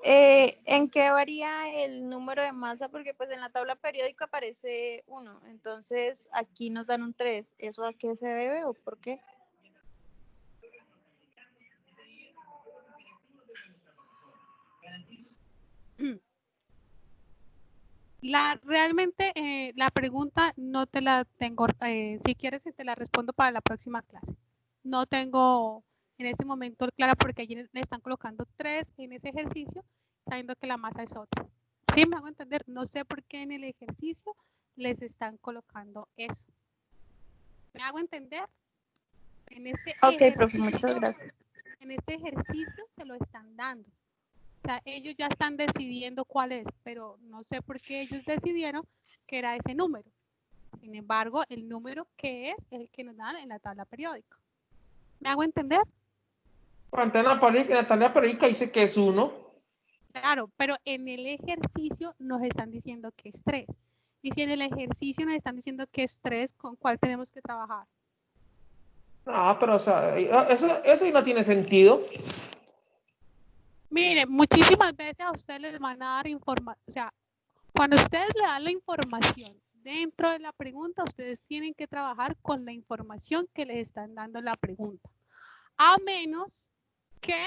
¿En qué varía el número de masa? Porque pues en la tabla periódica aparece 1, entonces aquí nos dan un 3. ¿Eso a qué se debe o por qué? Realmente la pregunta no te la tengo, si quieres te la respondo para la próxima clase. No tengo en este momento clara porque allí le están colocando 3 en ese ejercicio, sabiendo que la masa es otra. ¿Sí me hago entender? No sé por qué en el ejercicio les están colocando eso. ¿Me hago entender? En este Ok, profe, muchas gracias. En este ejercicio se lo están dando. O sea, ellos ya están decidiendo cuál es, pero no sé por qué ellos decidieron que era ese número. Sin embargo, el número que es el que nos dan en la tabla periódica. ¿Me hago entender? En la tabla periódica dice que es 1. Claro, pero en el ejercicio nos están diciendo que es 3. Y si en el ejercicio nos están diciendo que es 3, ¿con cuál tenemos que trabajar? No, pero o sea, eso no tiene sentido. Mire, muchísimas veces a ustedes les van a dar información, o sea, cuando ustedes le dan la información dentro de la pregunta, ustedes tienen que trabajar con la información que les están dando en la pregunta. A menos que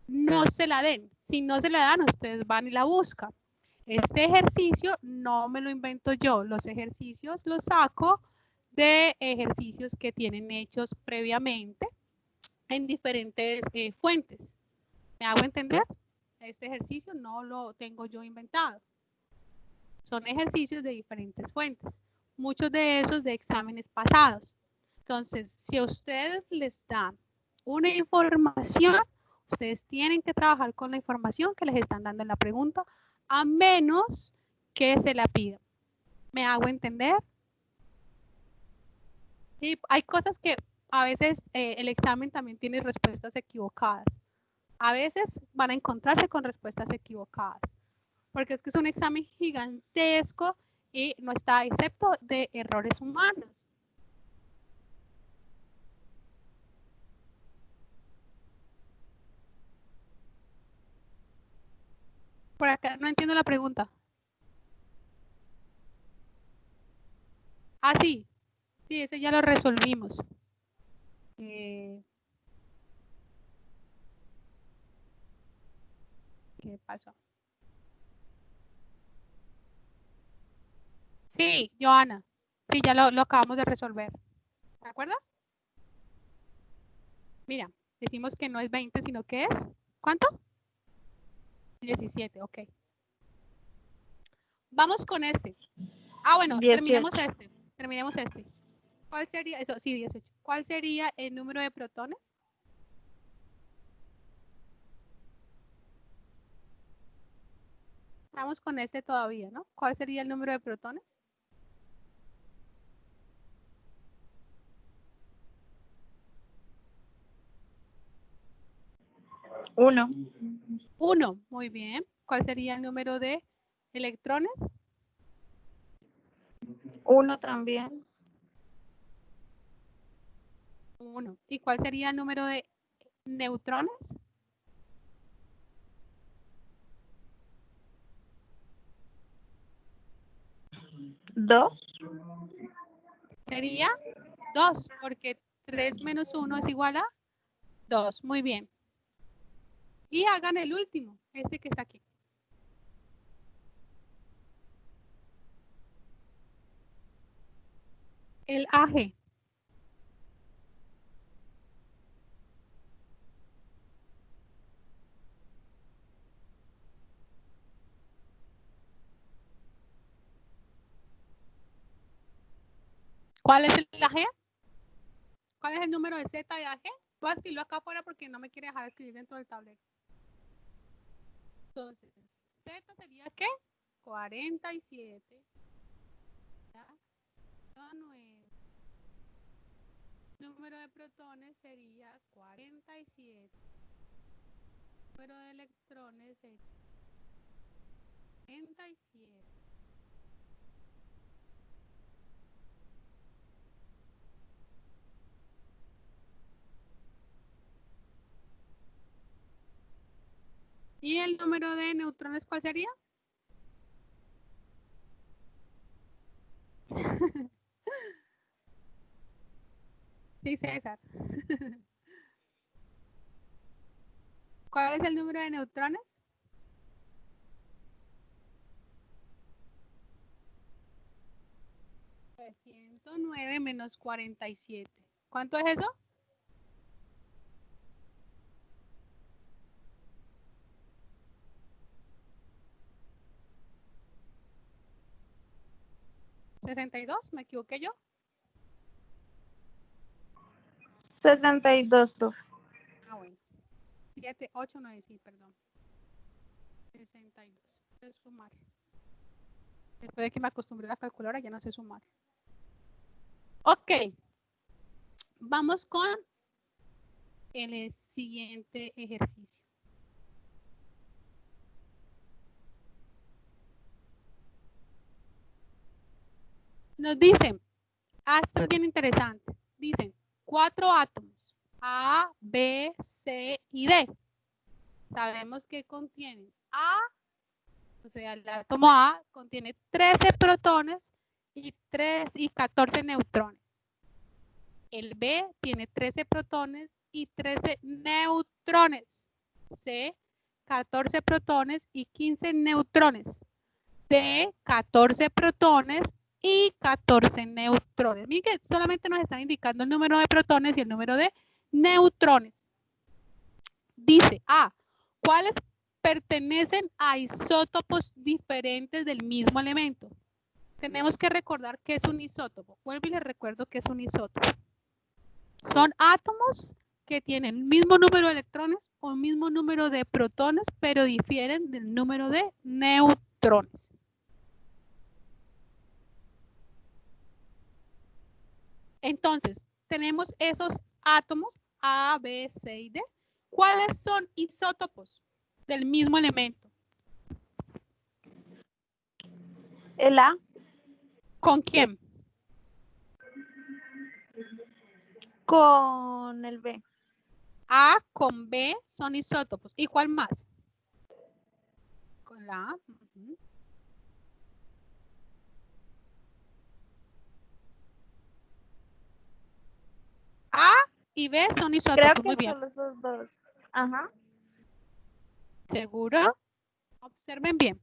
no se la den. Si no se la dan, ustedes van y la buscan. Este ejercicio no me lo invento yo. Los ejercicios los saco de ejercicios que tienen hechos previamente en diferentes fuentes. ¿Me hago entender? Este ejercicio no lo tengo yo inventado. Son ejercicios de diferentes fuentes. Muchos de esos de exámenes pasados. Entonces, si a ustedes les dan una información, ustedes tienen que trabajar con la información que les están dando en la pregunta, a menos que se la pidan. ¿Me hago entender? Y hay cosas que a veces el examen también tiene respuestas equivocadas. A veces van a encontrarse con respuestas equivocadas, porque es que es un examen gigantesco y no está excepto de errores humanos. Por acá no entiendo la pregunta. Ah, sí. Sí, ese ya lo resolvimos. ¿Qué pasó? Sí, Joana. Sí, ya lo acabamos de resolver. ¿Te acuerdas? Mira, decimos que no es 20, sino que es, ¿cuánto? 17, ok. Vamos con este. Ah, bueno, 18. Terminemos este. ¿Cuál sería? Eso, sí, 18. ¿Cuál sería el número de protones? Estamos con este todavía, ¿no? ¿Cuál sería el número de protones? 1. 1, muy bien. ¿Cuál sería el número de electrones? 1 también. 1. ¿Y cuál sería el número de neutrones? 2. Sería 2, porque 3 menos 1 es igual a 2. Muy bien. Y hagan el último, este que está aquí. El AG. ¿Cuál es el AG? ¿Cuál es el número de Z de AG? Voy a escribirlo acá afuera porque no me quiere dejar escribir dentro del tablero. Entonces, Z sería ¿qué? 47. Ya, 9. de protones sería 47. El número de electrones sería 47. ¿Y el número de neutrones cuál sería? Sí, César. ¿Cuál es el número de neutrones? 109 menos 47. ¿Cuánto es eso? ¿62? ¿Me equivoqué yo? 62, profe. Ah, bueno. 7, 8, 9, sí, perdón. 62. Voy a sumar. Después de que me acostumbré a la calculadora, ya no sé sumar. Ok. Vamos con el siguiente ejercicio. Nos dicen, esto es bien interesante. Dicen 4 átomos, A, B, C y D. Sabemos que contienen A, o sea, el átomo A contiene 13 protones y 14 neutrones. El B tiene 13 protones y 13 neutrones. C, 14 protones y 15 neutrones. D, 14 protones y 14 neutrones. Miren que solamente nos están indicando el número de protones y el número de neutrones. Dice A, ¿cuáles pertenecen a isótopos diferentes del mismo elemento? Tenemos que recordar qué es un isótopo. Vuelvo y les recuerdo qué es un isótopo. Son átomos que tienen el mismo número de electrones o el mismo número de protones, pero difieren del número de neutrones. Entonces, tenemos esos átomos A, B, C y D. ¿Cuáles son isótopos del mismo elemento? El A. ¿Con quién? Con el B. A con B son isótopos. ¿Y cuál más? Con la A. A y B son isótopos. Creo que Muy bien. solo esos dos. Ajá. ¿Seguro? Observen bien.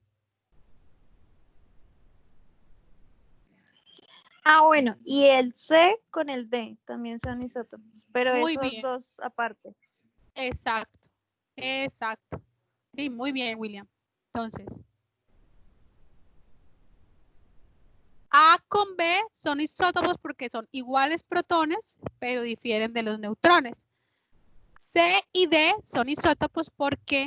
Ah, bueno, y el C con el D también son isótopos, pero Muy esos bien. dos aparte. Exacto. Exacto. Sí, muy bien, William. Entonces, A con B son isótopos porque son iguales protones, pero difieren de los neutrones. C y D son isótopos porque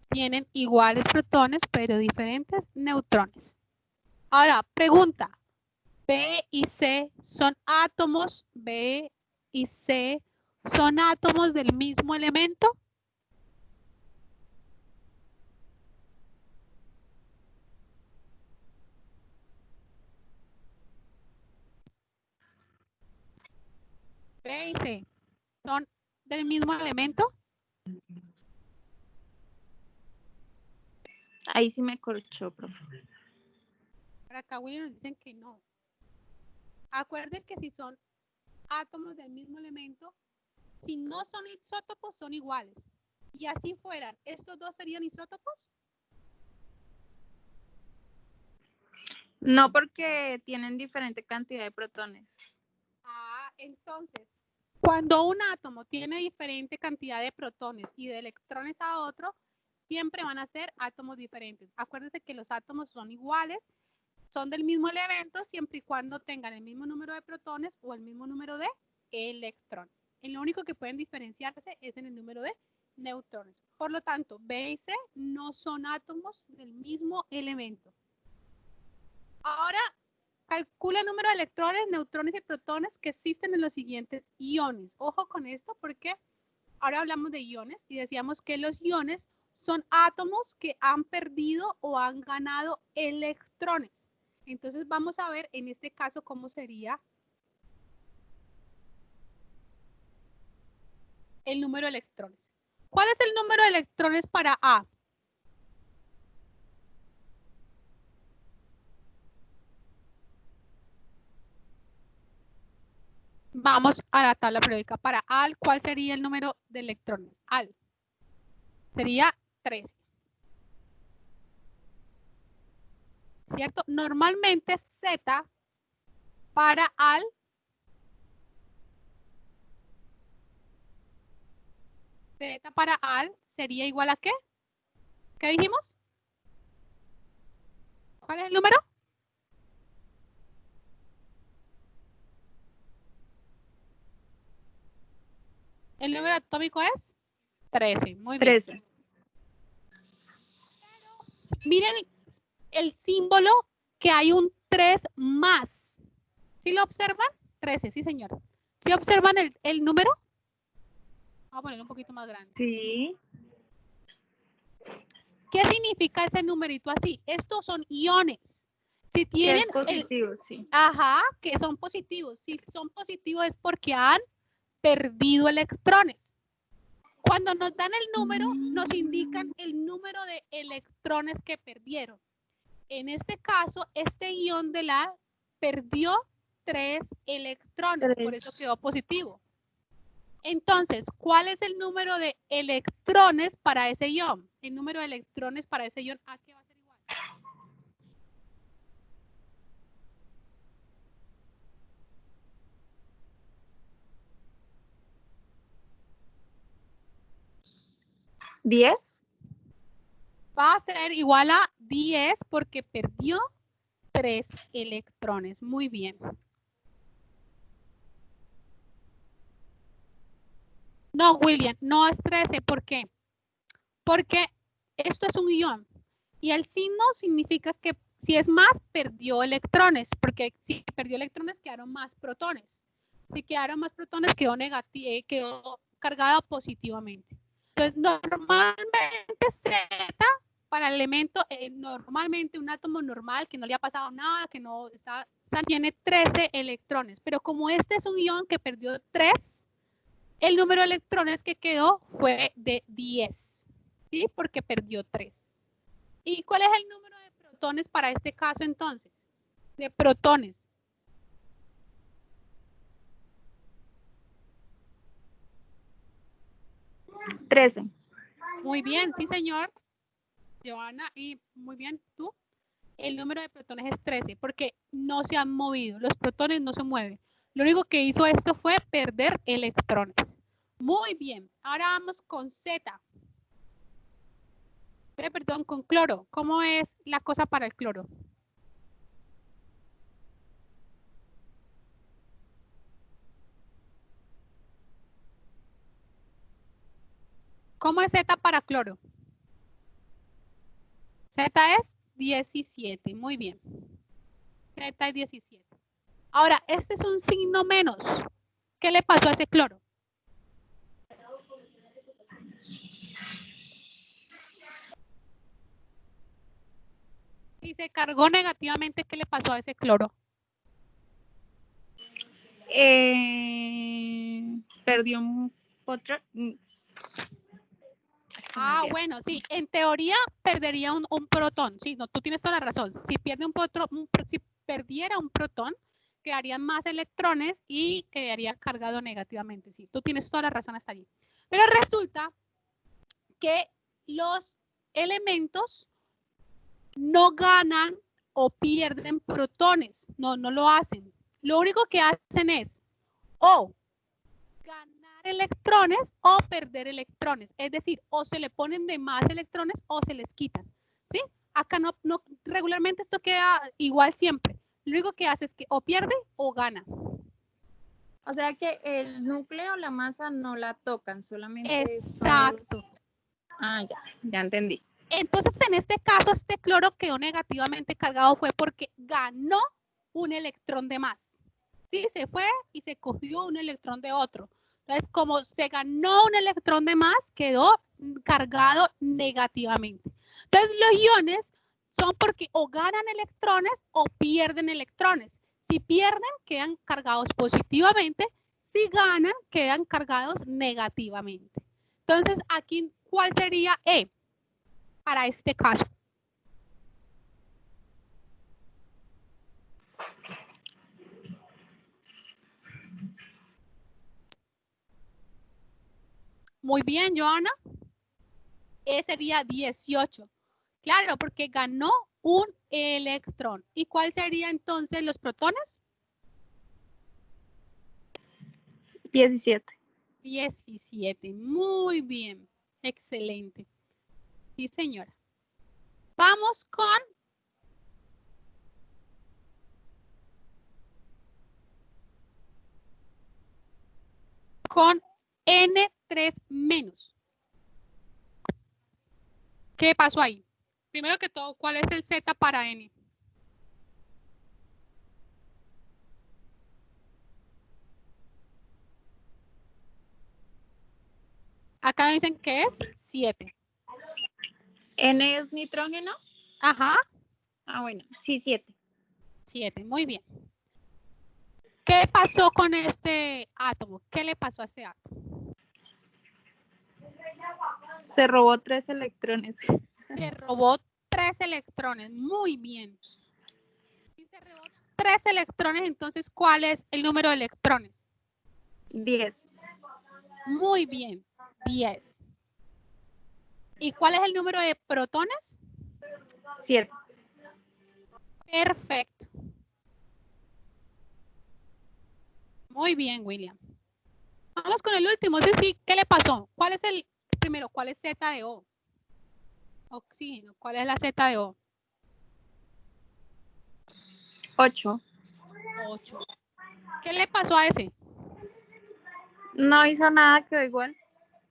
tienen iguales protones, pero diferentes neutrones. Ahora, pregunta. B y C son átomos. B y C son átomos del mismo elemento. B y C son del mismo elemento. Ahí sí me corchó, profe. Por acá, William, nos dicen que no. Acuerden que si son átomos del mismo elemento, si no son isótopos, son iguales. Y así fueran, ¿estos dos serían isótopos? No, porque tienen diferente cantidad de protones. Ah, entonces, cuando un átomo tiene diferente cantidad de protones y de electrones a otro, siempre van a ser átomos diferentes. Acuérdense que los átomos son iguales, son del mismo elemento, siempre y cuando tengan el mismo número de protones o el mismo número de electrones. Y lo único que pueden diferenciarse es en el número de neutrones. Por lo tanto, B y C no son átomos del mismo elemento. Ahora, Calcula el número de electrones, neutrones y protones que existen en los siguientes iones. Ojo con esto porque ahora hablamos de iones y decíamos que los iones son átomos que han perdido o han ganado electrones. Entonces vamos a ver en este caso cómo sería el número de electrones. ¿Cuál es el número de electrones para A? Vamos a la tabla periódica. Para Al, ¿cuál sería el número de electrones? Al. Sería 13. ¿Cierto? Normalmente Z para Al sería igual a ¿qué? ¿Qué dijimos? ¿Cuál es el número? El número atómico es 13. Muy bien. 13. Miren el símbolo que hay un 3 más. ¿Sí lo observan? 13, sí señor. ¿Sí observan el número? Vamos a ponerlo un poquito más grande. Sí. ¿Qué significa ese numerito así? Estos son iones. Si Que tienen es positivo, sí. Ajá, que son positivos. Si son positivos es porque han perdido electrones. Cuando nos dan el número, nos indican el número de electrones que perdieron. En este caso, este ion de la perdió 3 electrones, por eso quedó positivo. Entonces, ¿cuál es el número de electrones para ese ion? El número de electrones para ese ion, ¿a qué va a ser igual? ¿10? Va a ser igual a 10 porque perdió 3 electrones. Muy bien. No, William, no es 13. ¿Por qué? Porque esto es un ion. Y el signo significa que si es más, perdió electrones. Porque si perdió electrones, quedaron más protones. Si quedaron más protones, quedó cargado positivamente. Entonces, normalmente Z para el elemento, normalmente un átomo normal que no le ha pasado nada, que no está, tiene 13 electrones. Pero como este es un ion que perdió 3, el número de electrones que quedó fue de 10, ¿sí? Porque perdió 3. ¿Y cuál es el número de protones para este caso entonces? De protones. ¿13? Muy bien, sí señor. Joana, y muy bien, ¿tú? El número de protones es 13 porque no se han movido. Los protones no se mueven. Lo único que hizo esto fue perder electrones. Muy bien. Ahora vamos con Z. Perdón, con cloro. ¿Cómo es la cosa para el cloro? ¿Cómo es Z para cloro? Z es 17. Muy bien. Z es 17. Ahora, este es un signo menos. ¿Qué le pasó a ese cloro? Si se cargó negativamente, ¿qué le pasó a ese cloro? Perdió un otro. Ah, bueno, sí, en teoría perdería un protón. Sí, no, tú tienes toda la razón. Si pierde si perdiera un protón, quedarían más electrones y quedaría cargado negativamente. Sí, tú tienes toda la razón hasta allí. Pero resulta que los elementos no ganan o pierden protones. No, no lo hacen. Lo único que hacen es o ganar electrones o perder electrones. Es decir, o se le ponen de más electrones o se les quitan. ¿Sí? Acá no regularmente esto queda igual siempre. Lo único que hace es que o pierde o gana. O sea que el núcleo, la masa no la tocan, solamente. Exacto. Ah, ya entendí. Entonces, en este caso, este cloro quedó negativamente cargado fue porque ganó un electrón de más. Sí, se fue y se cogió un electrón de otro. Entonces, como se ganó un electrón de más, quedó cargado negativamente. Entonces, los iones son porque o ganan electrones o pierden electrones. Si pierden, quedan cargados positivamente. Si ganan, quedan cargados negativamente. Entonces, aquí, ¿cuál sería E para este caso? Muy bien, Joana. E sería 18. Claro, porque ganó un electrón. ¿Y cuál sería entonces los protones? 17. 17. Muy bien. Excelente. Sí, señora. Vamos con N3 menos. ¿Qué pasó ahí? Primero que todo, ¿cuál es el Z para N? Acá dicen que es 7. ¿N es nitrógeno? Ajá. Ah, bueno, sí, 7. 7, muy bien. ¿Qué pasó con este átomo? ¿Qué le pasó a ese átomo? Se robó 3 electrones. Se robó 3 electrones. Muy bien. Si se robó 3 electrones, entonces, ¿cuál es el número de electrones? 10. Muy bien, 10. ¿Y cuál es el número de protones? 7. Perfecto. Muy bien, William. Vamos con el último. Sí, ¿qué le pasó? ¿Cuál es el primero? ¿Cuál es Z de O? Oxígeno. ¿Cuál es la Z de O? 8. 8. ¿Qué le pasó a ese? No hizo nada, quedó igual.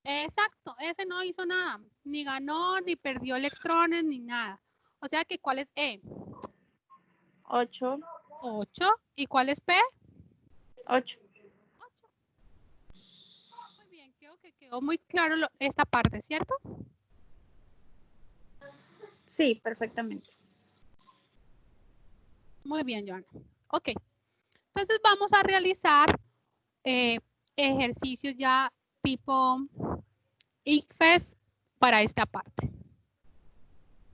Exacto, ese no hizo nada. Ni ganó, ni perdió electrones, ni nada. O sea que, ¿cuál es E? 8. 8. ¿Y cuál es P? 8. 8. Muy bien, creo que quedó muy claro esta parte, ¿cierto? Sí, perfectamente. Muy bien, Joana. Ok. Entonces vamos a realizar ejercicios ya tipo ICFES para esta parte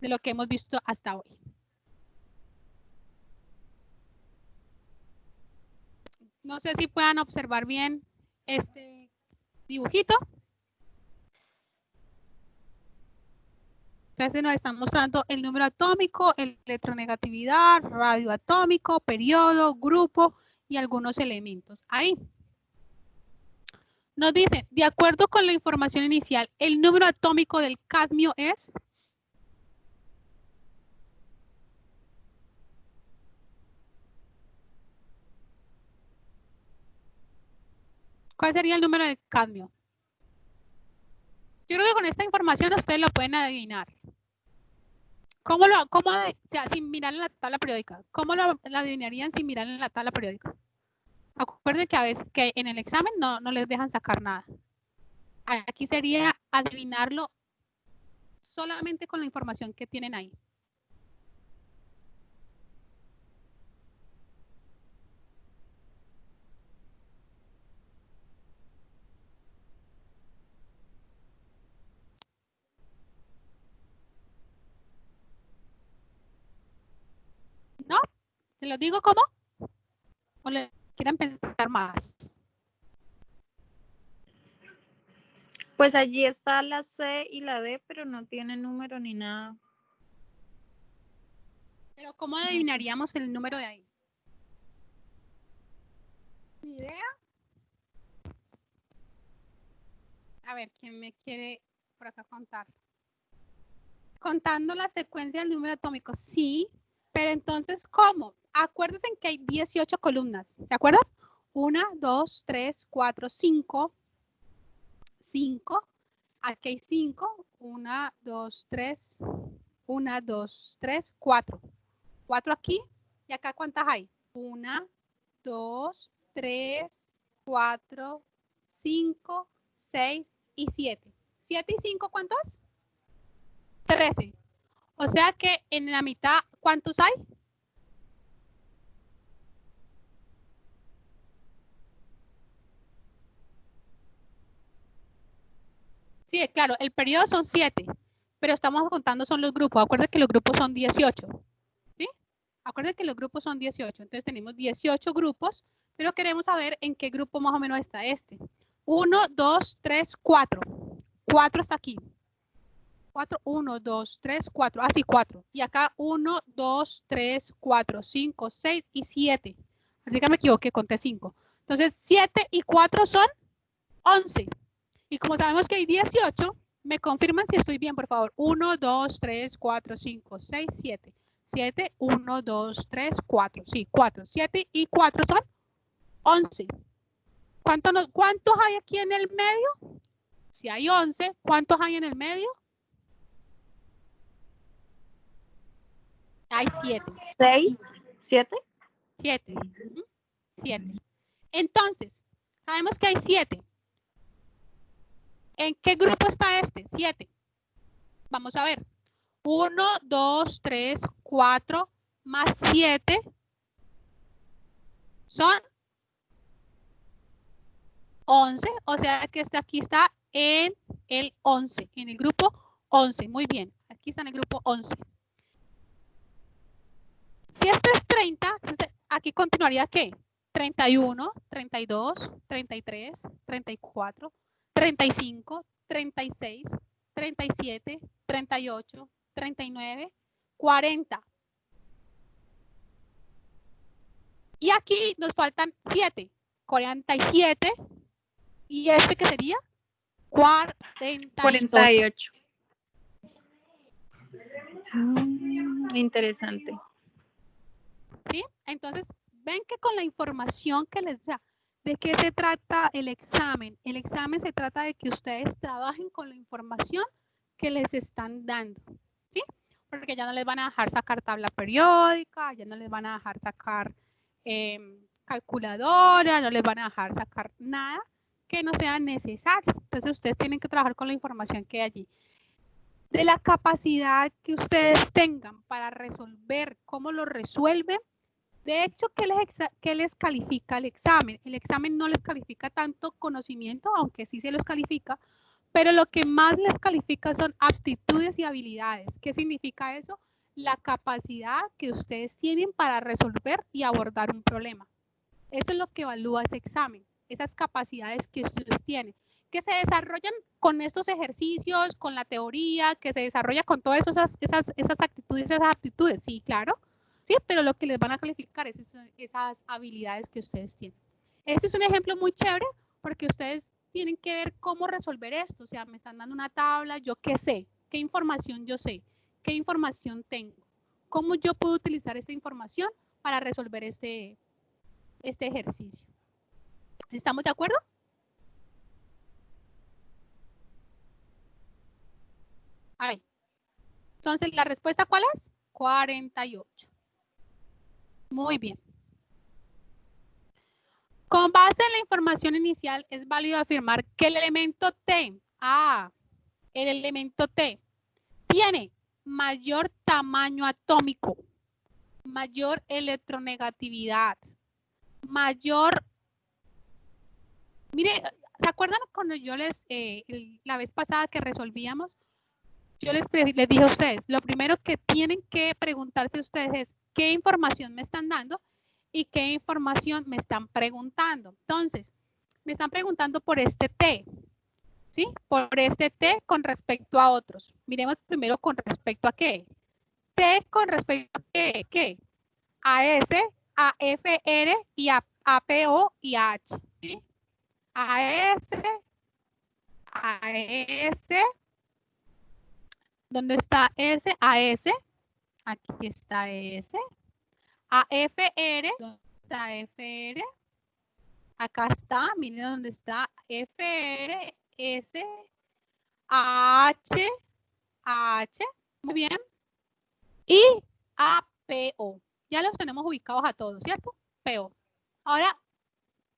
de lo que hemos visto hasta hoy. No sé si puedan observar bien este dibujito. Entonces nos están mostrando el número atómico, electronegatividad, radioatómico, periodo, grupo y algunos elementos. Ahí. Nos dice, de acuerdo con la información inicial, el número atómico del cadmio es... ¿Cuál sería el número de cadmio? Yo creo que con esta información ustedes lo pueden adivinar. O sea, sin mirar en la tabla periódica? ¿Cómo lo adivinarían sin mirar en la tabla periódica? Acuérdense que a veces que en el examen no les dejan sacar nada. Aquí sería adivinarlo solamente con la información que tienen ahí. ¿No? ¿Se los digo cómo? ¿O le quieren pensar más? Pues allí está la C y la D, pero no tiene número ni nada. Pero ¿cómo adivinaríamos el número de ahí? ¿Ni idea? A ver, ¿quién me quiere por acá contar? Contando la secuencia del número atómico, sí, pero entonces, ¿cómo? Acuérdense que hay 18 columnas, ¿se acuerdan? 1, 2, 3, 4, 5, 5, aquí hay 5, 1, 2, 3, 1, 2, 3, 4. 4 aquí, ¿y acá cuántas hay? 1, 2, 3, 4, 5, 6 y 7. 7 y 5, ¿cuánto es? 13. O sea que en la mitad, ¿cuántos hay? Sí, claro, el periodo son 7, pero estamos contando son los grupos. Acuérdense que los grupos son 18. ¿Sí? Acuérdense que los grupos son 18. Entonces tenemos 18 grupos, pero queremos saber en qué grupo más o menos está este. 1, 2, 3, 4. 4 está aquí. 4, 1, 2, 3, 4. Ah, sí, 4. Y acá 1, 2, 3, 4, 5, 6 y 7. Así que me equivoqué, conté 5. Entonces, 7 y 4 son 11. Y como sabemos que hay 18, me confirman si estoy bien, por favor. 1, 2, 3, 4, 5, 6, 7. 7, 1, 2, 3, 4. Sí, 4. 7 y 4 son 11. ¿Cuántos hay aquí en el medio? Si hay 11, ¿cuántos hay en el medio? Hay 7. 6, 7. 7. 7. Entonces, sabemos que hay 7. ¿En qué grupo está este? 7. Vamos a ver. 1, 2, 3, 4 más 7 son 11. O sea que aquí está en el 11, en el grupo 11. Muy bien. Aquí está en el grupo 11. Si este es 30, aquí continuaría ¿qué? 31, 32, 33, 34, 35, 36, 37, 38, 39, 40. Y aquí nos faltan 7, 47. ¿Y este qué sería? 48. Interesante. ¿Sí? Entonces, ven que con la información que les da, ¿de qué se trata el examen? El examen se trata de que ustedes trabajen con la información que les están dando, ¿sí? Porque ya no les van a dejar sacar tabla periódica, ya no les van a dejar sacar calculadora, no les van a dejar sacar nada que no sea necesario. Entonces, ustedes tienen que trabajar con la información que hay allí. De la capacidad que ustedes tengan para resolver, cómo lo resuelven. De hecho, ¿qué les califica el examen? El examen no les califica tanto conocimiento, aunque sí se los califica, pero lo que más les califica son aptitudes y habilidades. ¿Qué significa eso? La capacidad que ustedes tienen para resolver y abordar un problema. Eso es lo que evalúa ese examen, esas capacidades que ustedes tienen, que se desarrollan con estos ejercicios, con la teoría, que se desarrolla con todas esas actitudes, esas aptitudes. Sí, claro. Sí, pero lo que les van a calificar es esas habilidades que ustedes tienen. Este es un ejemplo muy chévere porque ustedes tienen que ver cómo resolver esto. O sea, me están dando una tabla, yo qué sé, qué información yo sé, qué información tengo, cómo yo puedo utilizar esta información para resolver este ejercicio. ¿Estamos de acuerdo? Ahí. Entonces, ¿la respuesta cuál es? 48. Muy bien. Con base en la información inicial, es válido afirmar que el elemento T, el elemento T, tiene mayor tamaño atómico, mayor electronegatividad, mayor... Mire, ¿se acuerdan cuando yo la vez pasada que resolvíamos? Yo les dije a ustedes, lo primero que tienen que preguntarse ustedes es qué información me están dando y qué información me están preguntando. Entonces, me están preguntando por este T, ¿sí? Por este T con respecto a otros. Miremos primero con respecto a qué. T con respecto a qué. A S, a FR y a PO y a H. ¿Sí? A S, ¿dónde está S? A S. Aquí está S. A FR. ¿Dónde está FR? Acá está. Miren dónde está FR. S. H. H. Muy bien. Y APO. Ya los tenemos ubicados a todos, ¿cierto? PO. Ahora,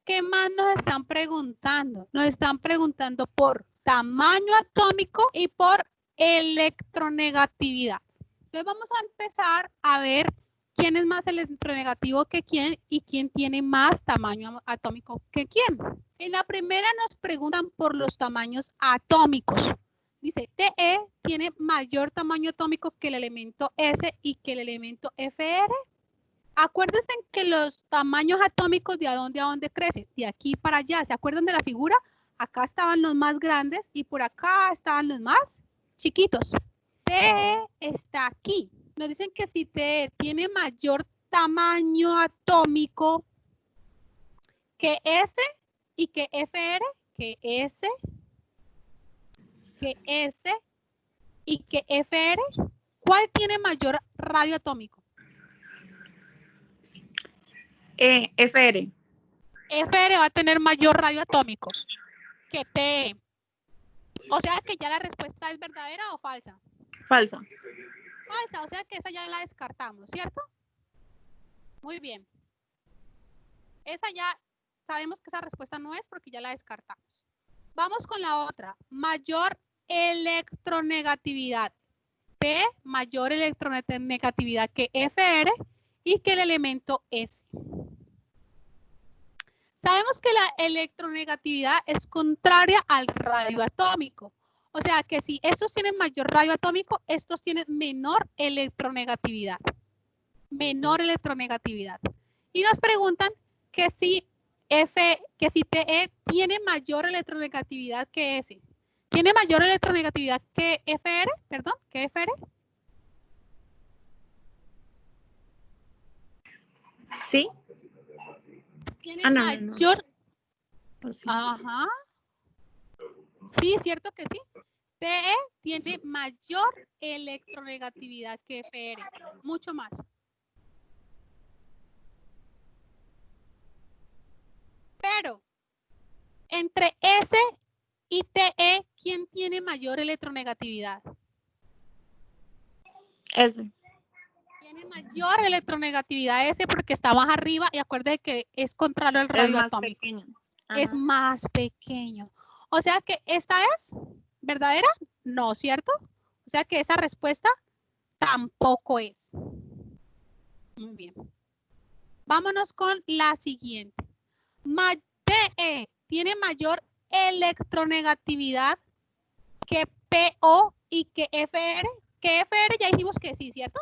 ¿qué más nos están preguntando? Nos están preguntando por tamaño atómico y por electronegatividad. Entonces vamos a empezar a ver quién es más electronegativo que quién y quién tiene más tamaño atómico que quién. En la primera nos preguntan por los tamaños atómicos. Dice, TE tiene mayor tamaño atómico que el elemento S y que el elemento FR. Acuérdense que los tamaños atómicos de a dónde crecen, de aquí para allá. ¿Se acuerdan de la figura? Acá estaban los más grandes y por acá estaban los más chiquitos. TE está aquí. Nos dicen que si TE tiene mayor tamaño atómico que S y que FR, que S y que FR, ¿cuál tiene mayor radio atómico? FR. FR va a tener mayor radio atómico que TE. O sea que ya la respuesta es verdadera o falsa. Falsa. Falsa, o sea que esa ya la descartamos, ¿cierto? Muy bien. Esa ya sabemos que esa respuesta no es porque ya la descartamos. Vamos con la otra. Mayor electronegatividad. T mayor electronegatividad que FR y que el elemento S. Sabemos que la electronegatividad es contraria al radio atómico. O sea que si estos tienen mayor radio atómico, estos tienen menor electronegatividad. Menor electronegatividad. Y nos preguntan que si TE tiene mayor electronegatividad que S. ¿Tiene mayor electronegatividad que FR? Perdón, que FR. ¿Sí? Tiene mayor. No. Sí. Ajá. Sí, cierto que sí. TE tiene mayor electronegatividad que FR. Mucho más. Pero entre S y TE, ¿quién tiene mayor electronegatividad? S. Tiene mayor electronegatividad S porque está más arriba y acuérdense que es contrario al radio atómico. Es más pequeño. O sea que esta es verdadera, no, ¿cierto? O sea que esa respuesta tampoco es. Muy bien. Vámonos con la siguiente. TE tiene mayor electronegatividad que PO y que FR. Que FR ya dijimos que sí, ¿cierto?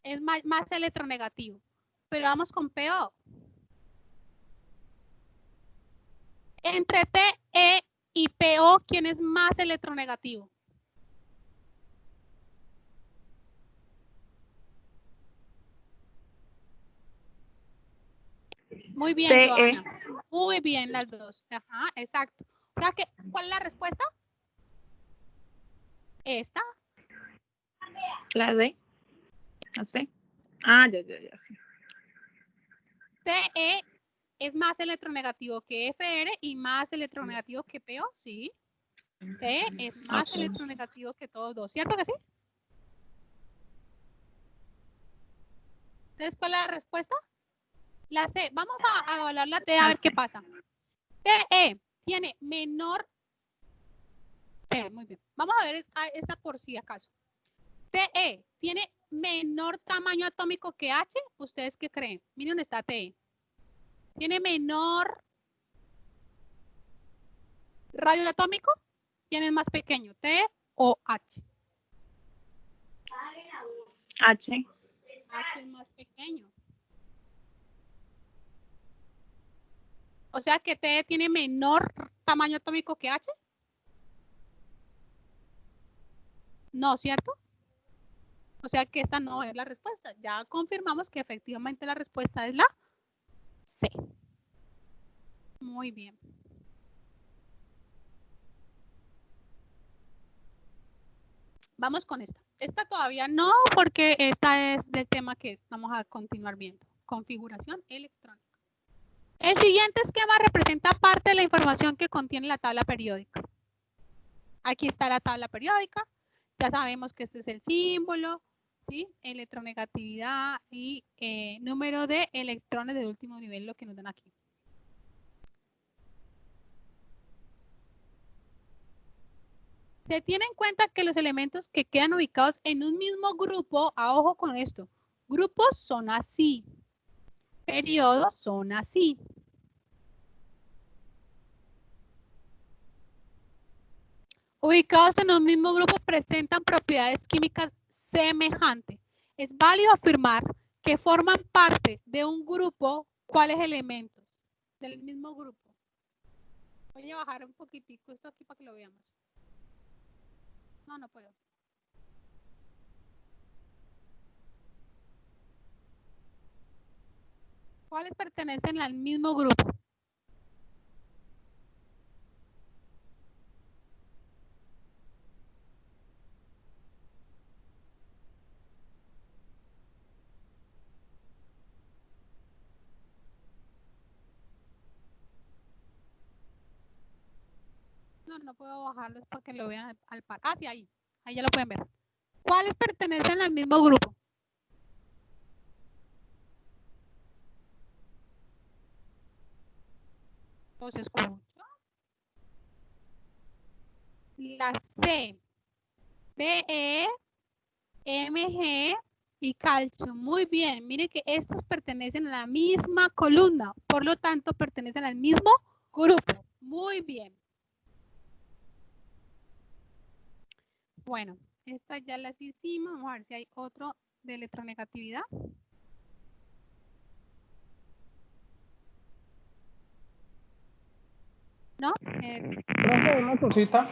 Es más electronegativo. Pero vamos con PO. Entre TE y PO, ¿quién es más electronegativo? Muy bien, Joana. Muy bien, las dos. Ajá, exacto. O sea que, ¿cuál es la respuesta? Esta. La D. La C. Ah, ya, sí. TE es más electronegativo que FR y más electronegativo que PO, sí. TE es más electronegativo que todos dos, ¿cierto que sí? Entonces, ¿cuál es la respuesta? La C. Vamos a evaluar la T a ver qué pasa. TE tiene menor. Sí, muy bien. Vamos a ver esta por si acaso. TE tiene menor tamaño atómico que H. ¿Ustedes qué creen? Miren dónde está TE. ¿Tiene menor radio atómico? ¿Quién es más pequeño? ¿T o H? H. H es más pequeño. O sea que T tiene menor tamaño atómico que H. No, ¿cierto? O sea que esta no es la respuesta. Ya confirmamos que efectivamente la respuesta es la C. Muy bien. Vamos con esta. Esta todavía no, porque esta es del tema que vamos a continuar viendo. Configuración electrónica. El siguiente esquema representa parte de la información que contiene la tabla periódica. Aquí está la tabla periódica. Ya sabemos que este es el símbolo. ¿sí? Electronegatividad y número de electrones del último nivel, lo que nos dan aquí. Se tiene en cuenta que los elementos que quedan ubicados en un mismo grupo, a ojo con esto, grupos son así, periodos son así. Ubicados en un mismo grupo presentan propiedades químicas semejantes. Es válido afirmar que forman parte de un grupo, ¿cuáles elementos? Del mismo grupo. Voy a bajar un poquitico esto aquí para que lo veamos. No, no puedo. ¿Cuáles pertenecen al mismo grupo? No, no puedo bajarlos para que lo vean al par. Ah, sí, ahí. Ahí ya lo pueden ver. ¿Cuáles pertenecen al mismo grupo? ¿Los escucho? La C, Be, Mg y calcio. Muy bien. Miren que estos pertenecen a la misma columna. Por lo tanto, pertenecen al mismo grupo. Muy bien. Bueno, estas ya las hicimos. Vamos a ver si hay otro de electronegatividad. ¿No? Profe, una cosita.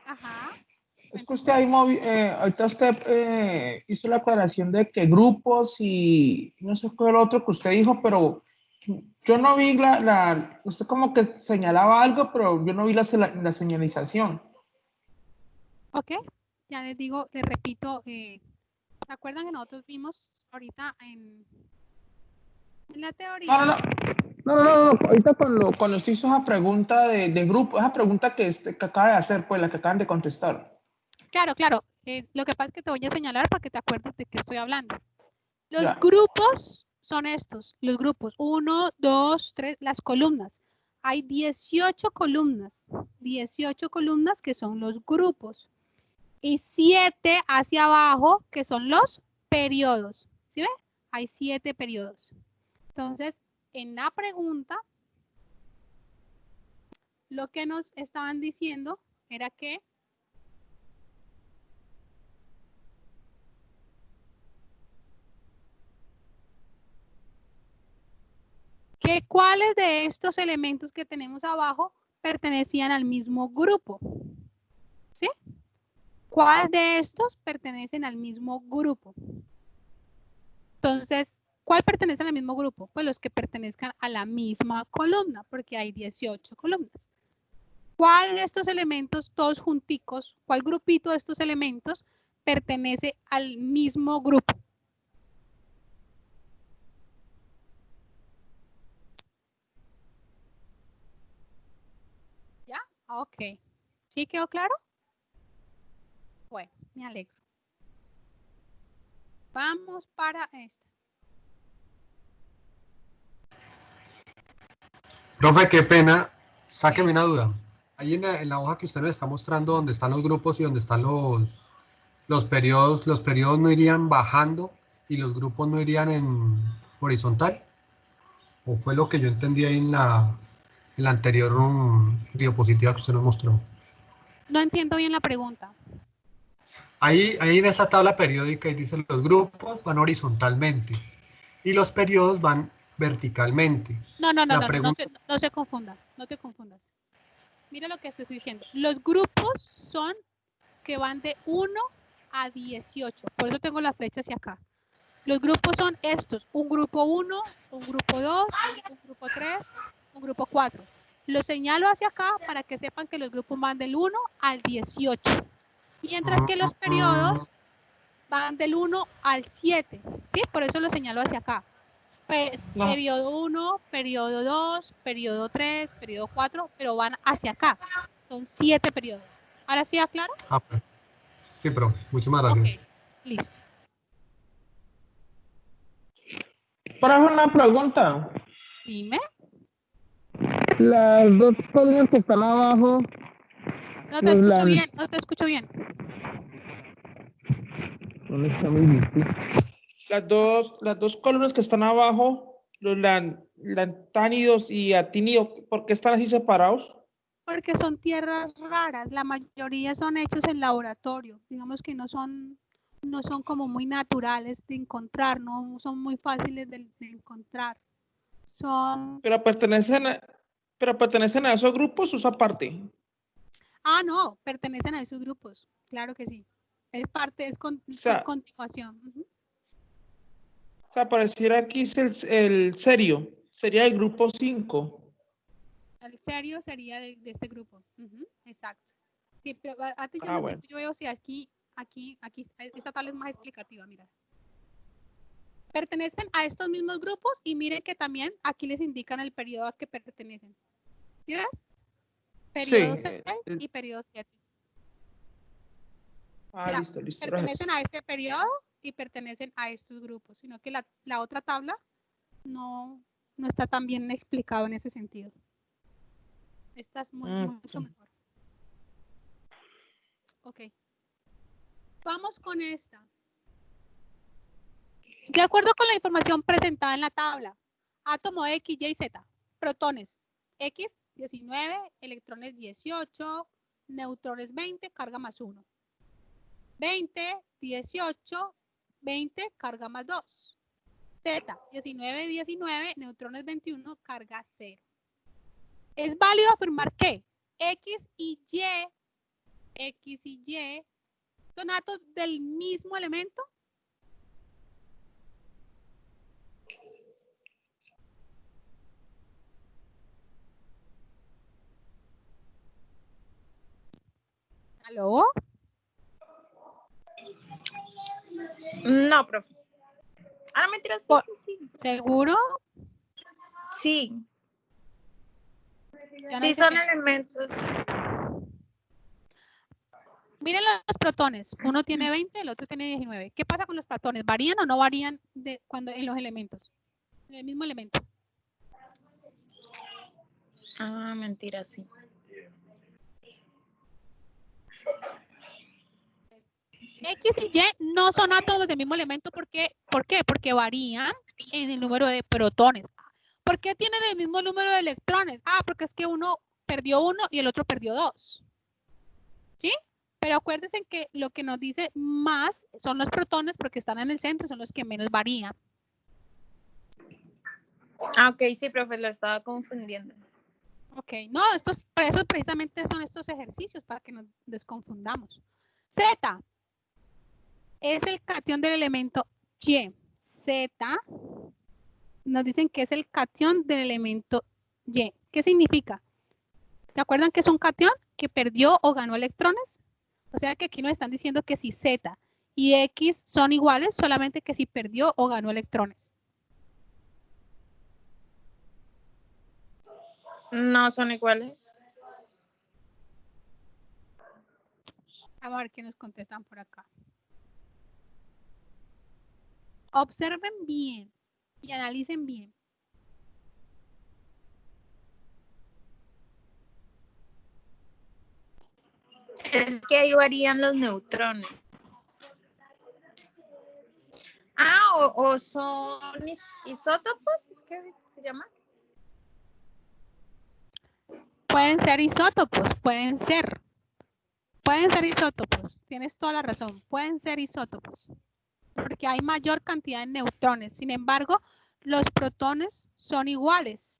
Ajá. Es que usted ahí ahorita usted hizo la aclaración de que grupos y no sé qué era lo otro que usted dijo, pero yo no vi usted como que señalaba algo, pero yo no vi la señalización. Ok. Ya les digo, les repito, ¿se acuerdan que nosotros vimos ahorita en la teoría? No. Ahorita cuando usted hizo esa pregunta de grupo, esa pregunta que acaba de hacer, pues la que acaban de contestar. Claro, claro. Lo que pasa es que te voy a señalar para que te acuerdes de qué estoy hablando. Los Ya. grupos son estos, los grupos 1, 2, 3, las columnas. Hay 18 columnas que son los grupos y 7 hacia abajo que son los periodos. ¿Sí ve? Hay 7 periodos. Entonces, en la pregunta, lo que nos estaban diciendo era que cuáles de estos elementos que tenemos abajo pertenecían al mismo grupo. ¿Sí? ¿Cuáles de estos pertenecen al mismo grupo? Entonces, ¿cuál pertenece al mismo grupo? Pues los que pertenezcan a la misma columna, porque hay 18 columnas. ¿Cuál de estos elementos, todos junticos, cuál grupito de estos elementos pertenece al mismo grupo? ¿Ya? Ok. ¿Sí quedó claro? Bueno, me alegro. Vamos para estas. Profe, qué pena, sáqueme una duda. Ahí en la hoja que usted nos está mostrando, donde están los grupos y donde están los periodos no irían bajando y los grupos no irían en horizontal. ¿O fue lo que yo entendí ahí en la anterior diapositiva que usted nos mostró? No entiendo bien la pregunta. Ahí en esa tabla periódica y dice los grupos van horizontalmente y los periodos van verticalmente. No La pregunta... no se confunda, no te confundas. Mira lo que te estoy diciendo. Los grupos son que van de 1 a 18. Por eso tengo la flecha hacia acá. Los grupos son estos. Un grupo 1, un grupo 2, un grupo 3, un grupo 4. Lo señalo hacia acá para que sepan que los grupos van del 1 al 18. Mientras que los periodos van del 1 al 7. ¿Sí? Por eso lo señalo hacia acá. Pues, No. periodo 1, periodo 2, periodo 3, periodo 4, pero van hacia acá. Son 7 periodos. ¿Ahora sí aclaro? Sí, profe, muchísimas gracias. Ok, listo. Para una pregunta. Dime. Las dos columnas que están abajo, No te Pues escucho la- bien, no te escucho bien. ¿dónde está mi lista? Las dos columnas que están abajo, los lantánidos y atínidos, ¿por qué están así separados? Porque son tierras raras, la mayoría son hechos en laboratorio, digamos que no son como muy naturales de encontrar, no son muy fáciles de encontrar. Son, Pero pertenecen a esos grupos o esa parte. no, pertenecen a esos grupos, claro que sí. Es parte, es sea- continuación. Ujú. O sea, pareciera aquí es el serio, sería el grupo 5. El serio sería de este grupo. Ujú, exacto. Sí, pero antes Bueno. yo veo si aquí, esta tabla es más explicativa, mira. Pertenecen a estos mismos grupos y miren que también aquí les indican el periodo a que pertenecen. ¿Sí ves? Periodo Sí, 6 y periodo 7. Ya, listo. pertenecen a este periodo y pertenecen a estos grupos, sino que la otra tabla no está tan bien explicado en ese sentido. Esta es mucho mejor. Ok. Vamos con esta. De acuerdo con la información presentada en la tabla, átomo X, Y, Z, protones X, 19, electrones 18, neutrones 20, carga más 1. 20, 18, 20, carga más 2. Z, 19, 19, neutrones 21, carga 0. Es válido afirmar que X y Y son átomos del mismo elemento. ¿Aló? No, profe. Ah, mentira, sí, sí. ¿Seguro? Sí. Ya no Sí, sé son qué. elementos. Miren los protones. Uno tiene 20, el otro tiene 19. ¿Qué pasa con los protones? ¿Varían o no varían en los elementos? En el mismo elemento. Ah, mentira, sí. X y Y no son átomos del mismo elemento. ¿Por qué? Porque varían en el número de protones. ¿Por qué tienen el mismo número de electrones? Porque es que uno perdió 1 y el otro perdió 2. ¿Sí? Pero acuérdense que lo que nos dice más son los protones porque están en el centro, son los que menos varían. Ok, sí, profe, lo estaba confundiendo. Ok, no, para eso precisamente son estos ejercicios, para que nos desconfundamos. Z es el catión del elemento Y. Z nos dicen que es el catión del elemento Y. ¿Qué significa? ¿Se acuerdan que es un catión que perdió o ganó electrones? O sea que aquí nos están diciendo que si Z y X son iguales, solamente que si perdió o ganó electrones. No son iguales. Vamos a ver qué nos contestan por acá. Observen bien y analicen bien. Es que ahí varían los neutrones. O son isótopos, ¿es que se llama? Pueden ser isótopos, pueden ser isótopos. Tienes toda la razón, pueden ser isótopos. Porque hay mayor cantidad de neutrones. Sin embargo, los protones son iguales.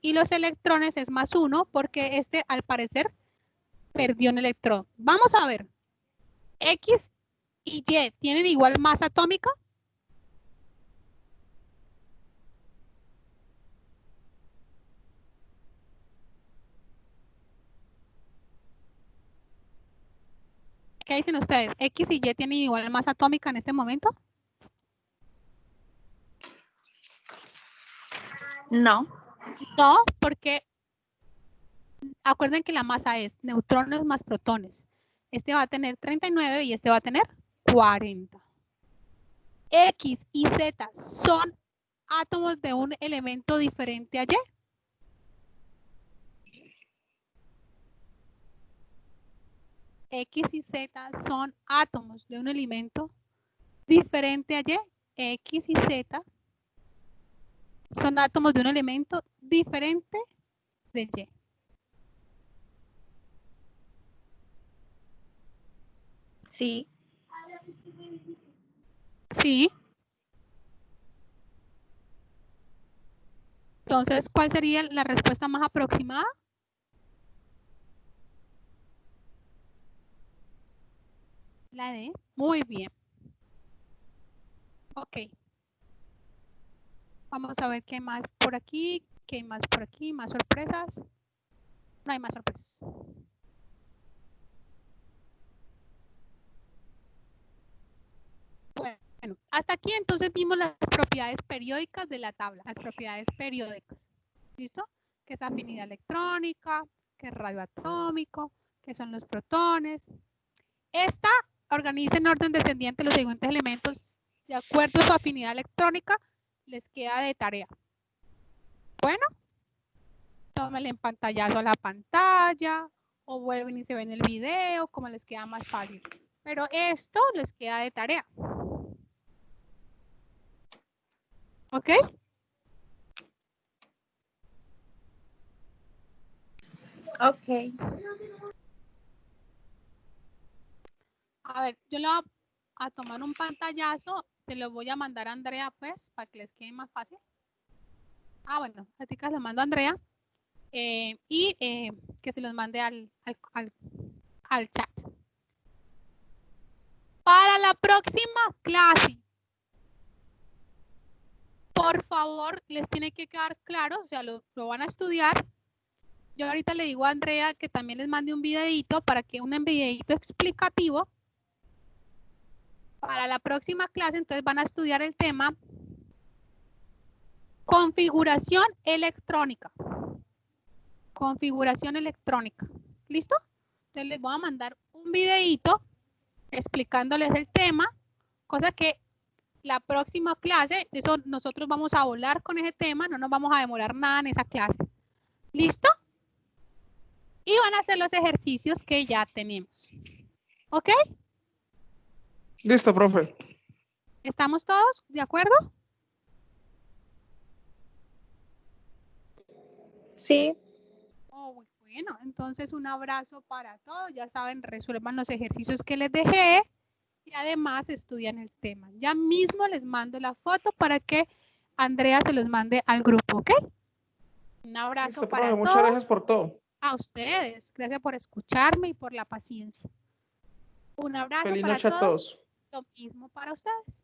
Y los electrones es más 1 porque este, al parecer, perdió un electrón. Vamos a ver. X y Y tienen igual masa atómica. ¿Qué dicen ustedes? ¿X y Y tienen igual masa atómica en este momento? No. No, porque acuerden que la masa es neutrones más protones. Este va a tener 39 y este va a tener 40. X y Z son átomos de un elemento diferente a Y. X y Z son átomos de un elemento diferente a Y. X y Z son átomos de un elemento diferente de Y. Sí. Sí. Entonces, ¿cuál sería la respuesta más aproximada? La D. Muy bien. Ok. Vamos a ver qué hay más por aquí, qué hay más por aquí, más sorpresas. No hay más sorpresas. Bueno, hasta aquí entonces vimos las propiedades periódicas de la tabla, las propiedades periódicas. ¿Listo? Que es afinidad electrónica, que es radio atómico, que son los protones. Esta organiza en orden descendiente los siguientes elementos de acuerdo a su afinidad electrónica, les queda de tarea. Bueno, tómenle en pantallazo a la pantalla o vuelven y se ven el video, como les queda más fácil. Pero esto les queda de tarea. ¿Ok? Ok. A ver, yo le voy a tomar un pantallazo, se lo voy a mandar a Andrea, pues, para que les quede más fácil. Ah, bueno, así que lo mando a Andrea y que se los mande al chat. Para la próxima clase, por favor, les tiene que quedar claro, o sea, lo van a estudiar. Yo ahorita le digo a Andrea que también les mande un videito para que un videito explicativo. Para la próxima clase, entonces van a estudiar el tema configuración electrónica. Configuración electrónica. ¿Listo? Entonces les voy a mandar un videito explicándoles el tema, cosa que la próxima clase, eso nosotros vamos a volar con ese tema, no nos vamos a demorar nada en esa clase. ¿Listo? Y van a hacer los ejercicios que ya tenemos. ¿Ok? Listo, profe. ¿Estamos todos de acuerdo? Sí. Oh, bueno, entonces un abrazo para todos. Ya saben, resuelvan los ejercicios que les dejé y además estudian el tema. Ya mismo les mando la foto para que Andrea se los mande al grupo, ¿ok? Un abrazo Listo, para profe. Muchas todos. gracias por todo. A ustedes. Gracias por escucharme y por la paciencia. Un abrazo Feliz para noche a todos. todos. Lo mismo para ustedes.